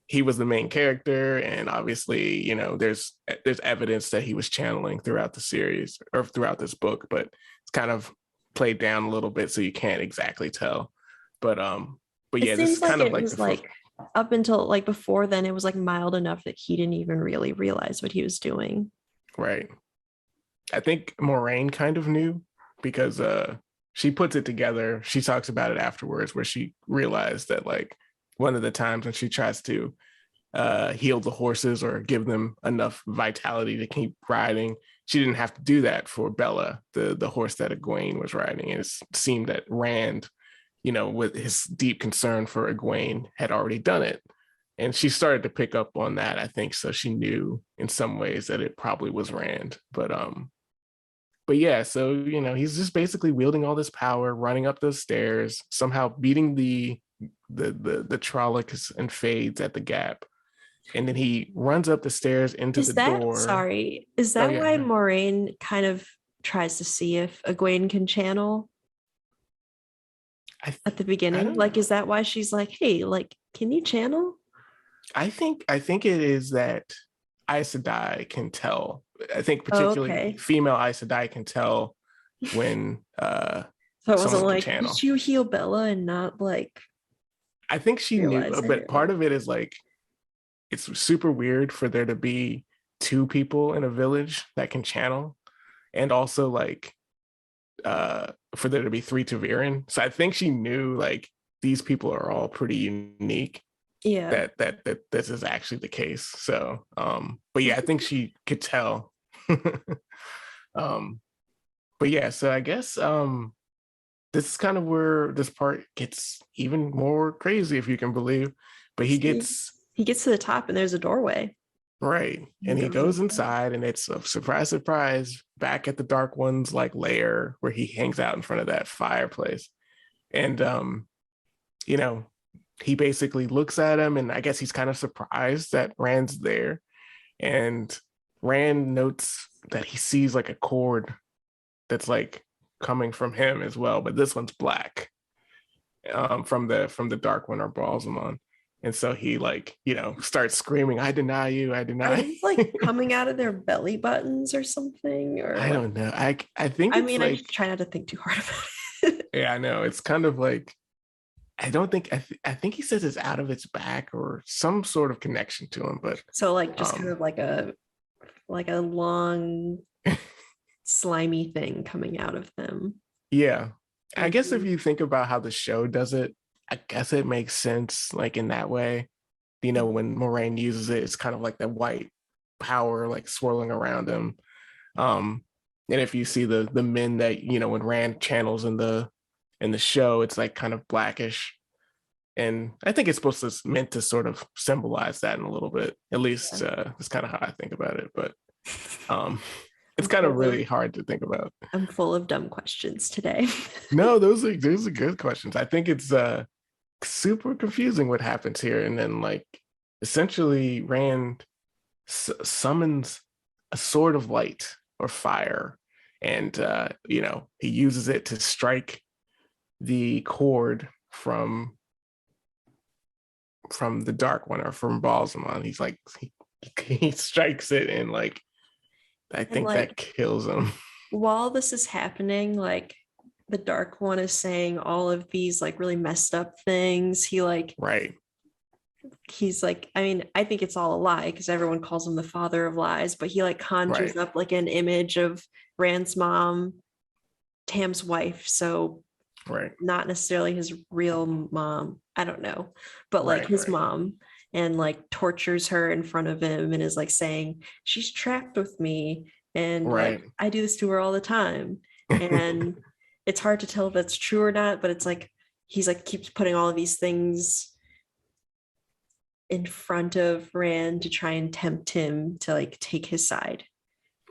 he was the main character, and obviously, there's evidence that he was channeling throughout the series or throughout this book, but it's kind of played down a little bit, so you can't exactly tell. But It yeah, this is seems like kind of it like was like up until like before then, it was like mild enough that he didn't even really realize what he was doing. right. I think Moraine kind of knew, because she puts it together. She talks about it afterwards, where she realized that like one of the times when she tries to heal the horses or give them enough vitality to keep riding, she didn't have to do that for Bella, the horse that Egwene was riding. And it seemed that Rand, with his deep concern for Egwene, had already done it. And she started to pick up on that, I think. So she knew in some ways that it probably was Rand. But but yeah, so he's just basically wielding all this power, running up those stairs, somehow beating the Trollocs and Fades at the gap, and then he runs up the stairs into the Is that, door. sorry, is Oh that why yeah, Moraine kind of tries to see if Egwene can channel I at the I beginning? don't Like, know. is that why she's like, hey, like, can you channel? I think it is that Aes Sedai can tell. I think Oh, particularly okay. female Aes Sedai can tell when So it wasn't someone can like, did channel. you heal Bella and not like I think she knew, realize but it? part of it is like it's super weird for there to be two people in a village that can channel, and also like for there to be three Taviran. So I think she knew like these people are all pretty unique. Yeah. That this is actually the case. So but yeah, I think she could tell. um but yeah, so I guess this is kind of where this part gets even more crazy, if you can believe. But he See, gets he gets to the top and there's a doorway. right, He and he goes goes inside. inside, and it's a surprise, surprise, back at the Dark One's like lair where he hangs out in front of that fireplace. And you know, he basically looks at him, and I guess he's kind of surprised that Rand's there. And Rand notes that he sees like a cord that's like coming from him as well, but this one's black, from the Dark One or Balsamon. And so he like, starts screaming, I deny you, I Are deny. these like coming out of their belly buttons or something? Or I like, don't know. I think I it's mean, I like, try not to think too hard about it. yeah, I know. It's kind of like, I don't think I think he says it's out of its back or some sort of connection to him, but So like just kind um of like a long slimy thing coming out of them. yeah. I guess if Mhm. you think about how the show does it, I guess it makes sense like in that way. When Moraine uses it, it's kind of like that white power like swirling around him. Um, and if you see the men that when Rand channels in the show, it's like kind of blackish. And I think it's supposed to meant to sort of symbolize that in a little bit. At least Yeah. that's kind of how I think about it. But um, it's I'm kind of full of really hard to think about. I'm full of dumb questions today. No, those are good questions. I think it's super confusing what happens here, and then like essentially Rand summons a sword of light or fire, and he uses it to strike the cord from the Dark One or from Balsamon. He's like he strikes it, and like I And think that like kills him. while this is happening, like the dark one is saying all of these like really messed up things. Right, He's like, I mean, I think it's all a lie because everyone calls him the father of lies, but he like conjures right, up like an image of Rand's mom, Tam's wife. So right, not necessarily his real mom. I don't know, but like right, his right, mom, and like tortures her in front of him and is like saying, she's trapped with me. And like, right. I do this to her all the time. And it's hard to tell if that's true or not, but it's like, he's like, keeps putting all of these things in front of Rand to try and tempt him to like take his side.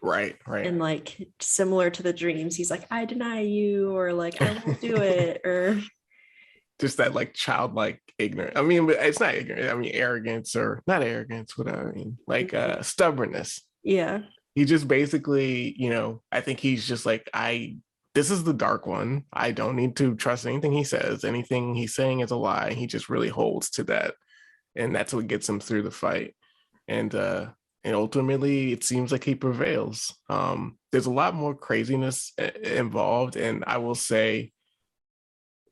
Right, right. And like similar to the dreams, he's like, I deny you, or like, I won't do it, or Just that like childlike ignorance. I mean, but it's not ignorant. I mean, arrogance or not arrogance. What I mean, like stubbornness. yeah. He just basically, I think he's just like, this is the Dark One. I don't need to trust anything he says. Anything he's saying is a lie. He just really holds to that, and that's what gets him through the fight. And ultimately, it seems like he prevails. There's a lot more craziness involved, and I will say,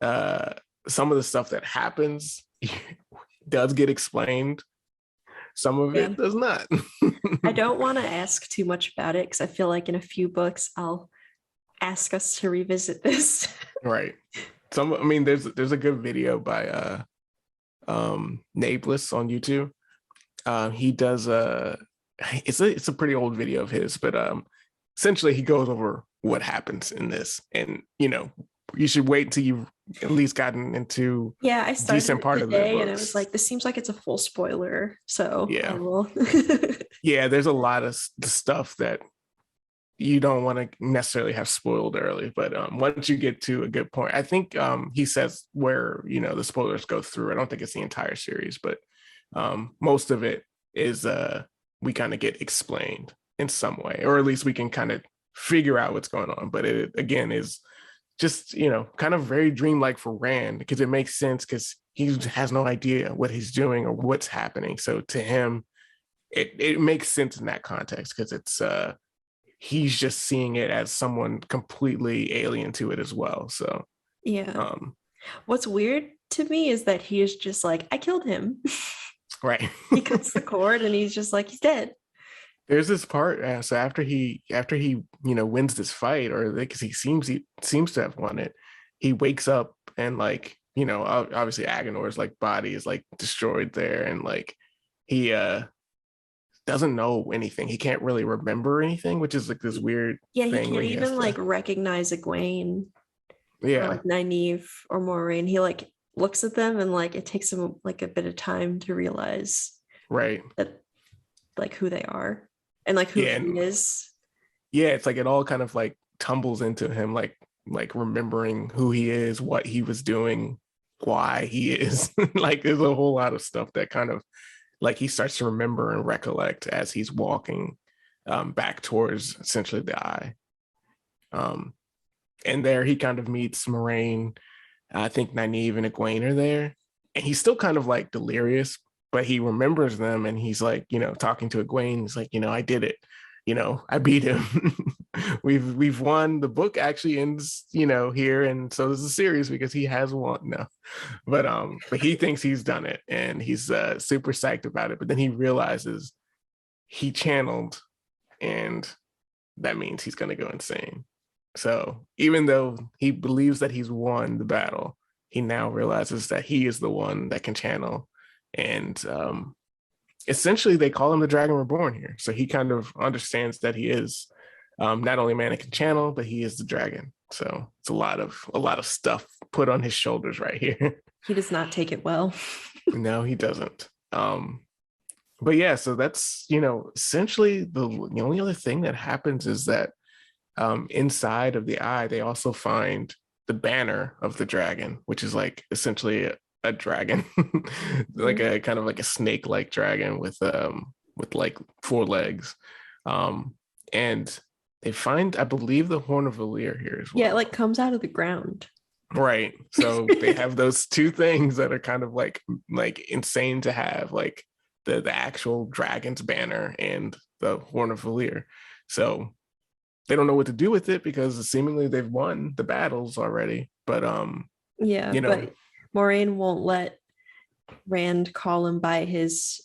uh, some of the stuff that happens does get explained. Some of Yeah. it does not. I don't want to ask too much about it because I feel like in a few books I'll ask us to revisit this. Right. I mean, there's a good video by Nameless on YouTube. He does it's a pretty old video of his, but essentially he goes over what happens in this, and you should wait until you've at least gotten into Yeah, I a started decent it part of the today and I was books. like, this seems like it's a full spoiler. So I Yeah, will. yeah. There's a lot of stuff that you don't want to necessarily have spoiled early, but once you get to a good point, I think he says where, you know, the spoilers go through. I don't think it's the entire series, but most of it is we kind of get explained in some way, or at least we can kind of figure out what's going on. But it again is just, you know, kind of very dreamlike for Rand, because it makes sense because he has no idea what he's doing or what's happening. So to him, it makes sense in that context, because it's he's just seeing it as someone completely alien to it as well. So Yeah. What's weird to me is that he is just like, I killed him. right. He cuts the cord and he's just like, he's dead. There's this part, so after he you know, wins this fight, or because he seems to have won it, he wakes up and, like, you know, obviously Agonor's like body is like destroyed there, and like he doesn't know anything. He can't really remember anything, which is like this weird Yeah, he thing can't where he even has like to, recognize Egwene or yeah, like Nynaeve or Moraine. He like looks at them and like it takes him like a bit of time to realize right, that like who they are and like who yeah, he and is. yeah, it's like it all kind of like tumbles into him, like remembering who he is, what he was doing, why he is. Like there's a whole lot of stuff that kind of like he starts to remember and recollect as he's walking back towards essentially the eye. Um, and there he kind of meets Moraine. I think Nynaeve and Egwene are there, and he's still kind of like delirious, but he remembers them, and he's like, you know, talking to Egwene. He's like, you know, I did it. You know, I beat him. we've won. The book actually ends, you know, here, and so does the series because he has won. No, but he thinks he's done it, and he's super psyched about it. But then he realizes he channeled, and that means he's gonna go insane. So even though he believes that he's won the battle, he now realizes that he is the one that can channel. And essentially, they call him the Dragon Reborn here. So he kind of understands that he is not only a man that can channel, but he is the dragon. So it's a lot of stuff put on his shoulders right here. He does not take it well. No, he doesn't. But yeah, so that's, you know, essentially the only other thing that happens is that inside of the eye, they also find the banner of the dragon, which is like essentially a dragon, like a kind of like a snake-like dragon with like 4 legs. And they find, I believe, the Horn of Valir here as well. Yeah, it like comes out of the ground. Right. So they have those 2 things that are kind of like insane to have, like the actual dragon's banner and the Horn of Valir. So they don't know what to do with it because seemingly they've won the battles already. But yeah, you know, but Moraine won't let Rand call him by his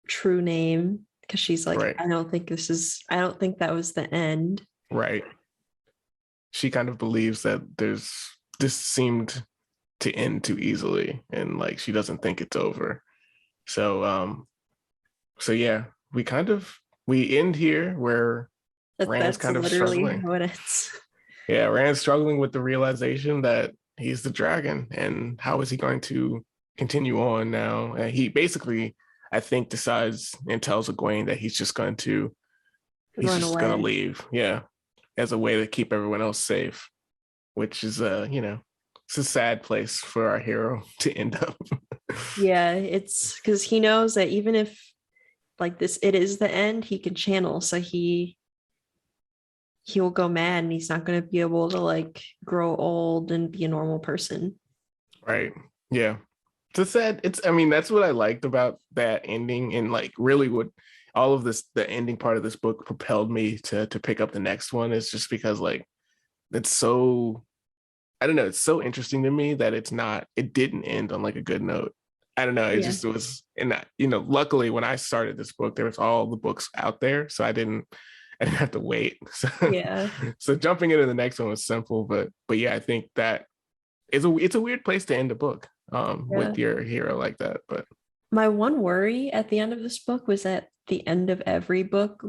true name because she's like, right, I don't think that was the end. right. She kind of believes that this seemed to end too easily, and like she doesn't think it's over. So yeah, we end here where Rand's That's kind of literally struggling. how it ends. Yeah, Rand's struggling with the realization that he's the dragon, and how is he going to continue on now? And he basically, I think, decides and tells Egwene that he's just going to leave. Yeah, as a way to keep everyone else safe, which is you know, it's a sad place for our hero to end up. Yeah, it's because he knows that even if like this, it is the end, he can channel. So he'll go mad and he's not going to be able to like grow old and be a normal person. Right. Yeah. It's sad. I mean, that's what I liked about that ending, and like really what all of this, the ending part of this book propelled me to pick up the next one, is just because like it's so, I don't know, it's so interesting to me that it didn't end on like a good note. I don't know. It was, and that, you know, luckily when I started this book, there was all the books out there. So I didn't have to wait. So, Yeah. so jumping into the next one was simple, but yeah, I think that it's a weird place to end a book with your hero like that. But my one worry at the end of this book was that the end of every book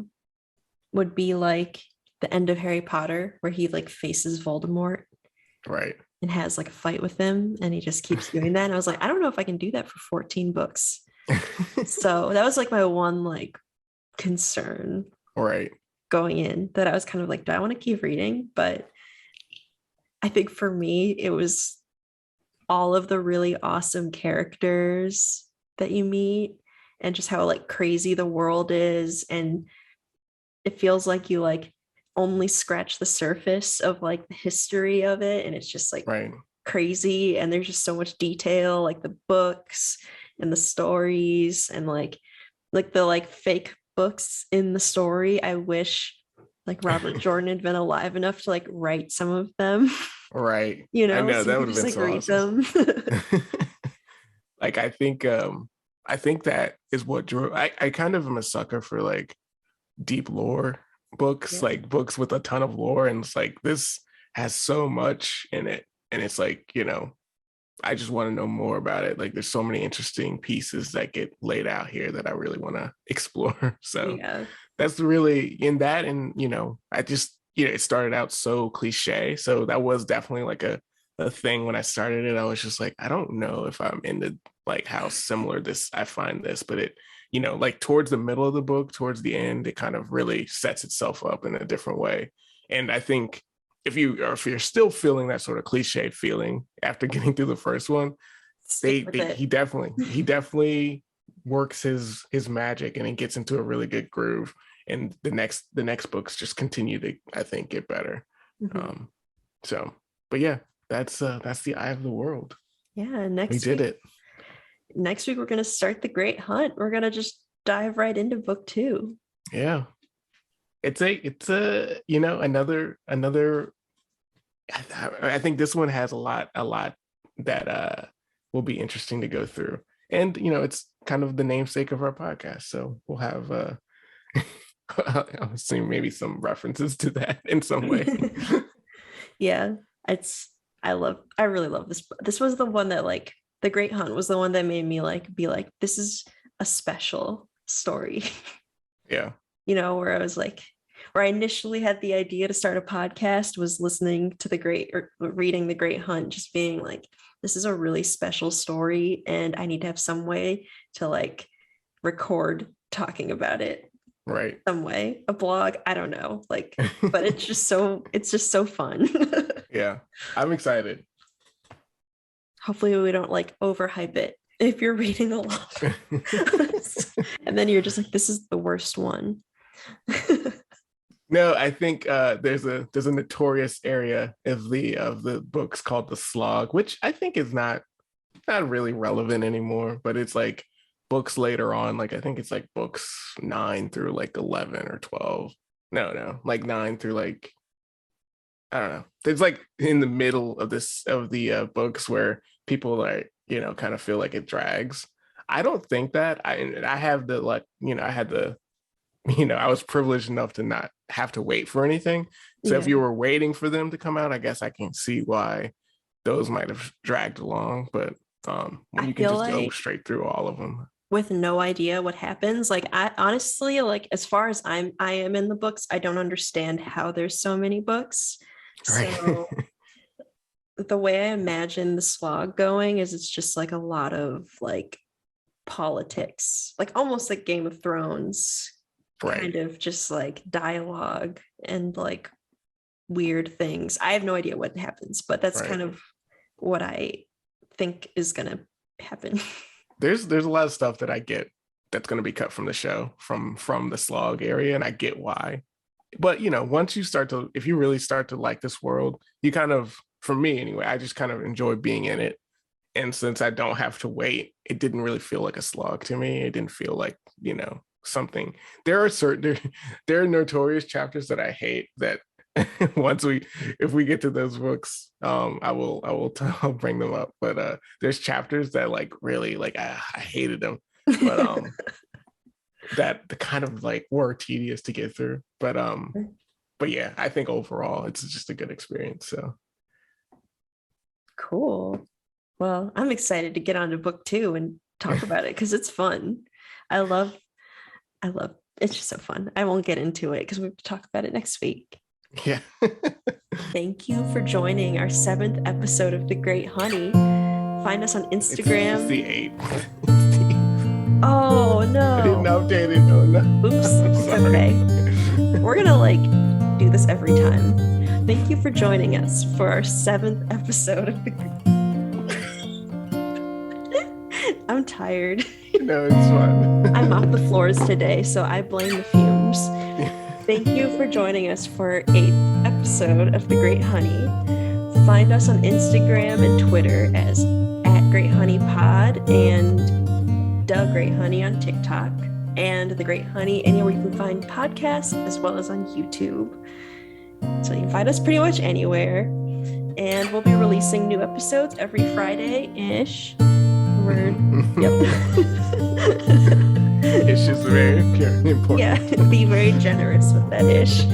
would be like the end of Harry Potter, where he like faces Voldemort. Right. And has like a fight with him, and he just keeps doing that. And I was like, I don't know if I can do that for 14 books. So that was like my one like concern. Right. going in that I was kind of like, do I want to keep reading? But I think for me, it was all of the really awesome characters that you meet and just how like crazy the world is. And it feels like you like only scratch the surface of like the history of it. And it's just like Right. crazy. And there's just so much detail, like the books and the stories and like the like fake books in the story. I wish like Robert Jordan had been alive enough to like write some of them. Right. You I know, know so you that would could have just been like so read awesome. them. Like I think that is what drew I kind of am a sucker for like deep lore books, Yeah. like books with a ton of lore. And it's like this has so much in it. And it's like, I just want to know more about it. Like there's so many interesting pieces that get laid out here that I really want to explore. So Yeah. that's really in that. And, I just, it started out so cliche. So that was definitely like a thing when I started it. I was just like, I don't know if I'm into like how similar this, I find this, but it, like towards the middle of the book, towards the end, it kind of really sets itself up in a different way. And I think if you're still feeling that sort of cliche feeling after getting through the first one, Stick with it. he definitely works his magic and it gets into a really good groove. And the next books just continue to, I think, get better. Mhm. So, but yeah, that's the Eye of the World. Yeah. We did it. Next week we're gonna start the Great Hunt. We're gonna just dive right into book 2. Yeah. It's a another I think this one has a lot that will be interesting to go through. And it's kind of the namesake of our podcast. So we'll have I'll assume maybe some references to that in some way. Yeah, I really love this. This was the one that like the Great Hunt was the one that made me like be like, this is a special story. Yeah. Where I was like, where I initially had the idea to start a podcast was listening to reading the Great Hunt, just being like, this is a really special story and I need to have some way to like record talking about it. Right. Some way, a blog, I don't know, like, but it's just so fun. Yeah, I'm excited. Hopefully we don't like overhype it if you're reading a lot. And then you're just like, this is the worst one. No, I think there's a notorious area of the books called the Slog, which I think is not really relevant anymore, but it's like books later on, like I think it's like books 9 through like 11 or 12. No, like 9 through like, I don't know. It's like in the middle of the books where people are, kind of feel like it drags. I don't think that. I have the like, I had the, I was privileged enough to not have to wait for anything. So if you were waiting for them to come out, I guess I can see why those might have dragged along. But when you can just go straight through all of them with no idea what happens, like I honestly, like as far as I am in the books, I don't understand how there's so many books. Right. So the way I imagine the Slog going is it's just like a lot of like politics, like almost like Game of Thrones, right. kind of just like dialogue and like weird things. I have no idea what happens, but that's kind of what I think is gonna happen. There's a lot of stuff that I get that's going to be cut from the show, from the Slog area, and I get why. But once you if you really start to like this world, you kind of, for me anyway, I just kind of enjoy being in it. And since I don't have to wait, it didn't really feel like a slog to me. It didn't feel like, something. There are notorious chapters that I hate that if we get to those books, I'll bring them up. But there's chapters that like really like I hated them, but that the kind of like were tedious to get through. But yeah, I think overall it's just a good experience. So cool. Well, I'm excited to get on to book 2 and talk about it because it's fun. I love it's just so fun. I won't get into it because we have to talk about it next week. Yeah. Thank you for joining our 7th episode of The Great Honey. Find us on Instagram. It's the 8th. Oh no. I didn't update it. Oh no. Oops. Okay. We're gonna like do this every time. Thank you for joining us for our 7th episode of the I'm tired. No, it's fine. I'm off the floors today, so I blame the fumes. Thank you for joining us for our 8th episode of The Great Honey. Find us on Instagram and Twitter as @GreatHoneyPod and The Great Honey on TikTok, and The Great Honey anywhere you can find podcasts, as well as on YouTube. So you can find us pretty much anywhere. And we'll be releasing new episodes every Friday-ish. Yep. Ish is very important. Yeah, be very generous with that ish.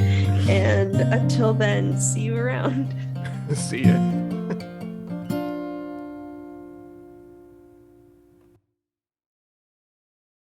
And until then, see you around. See ya.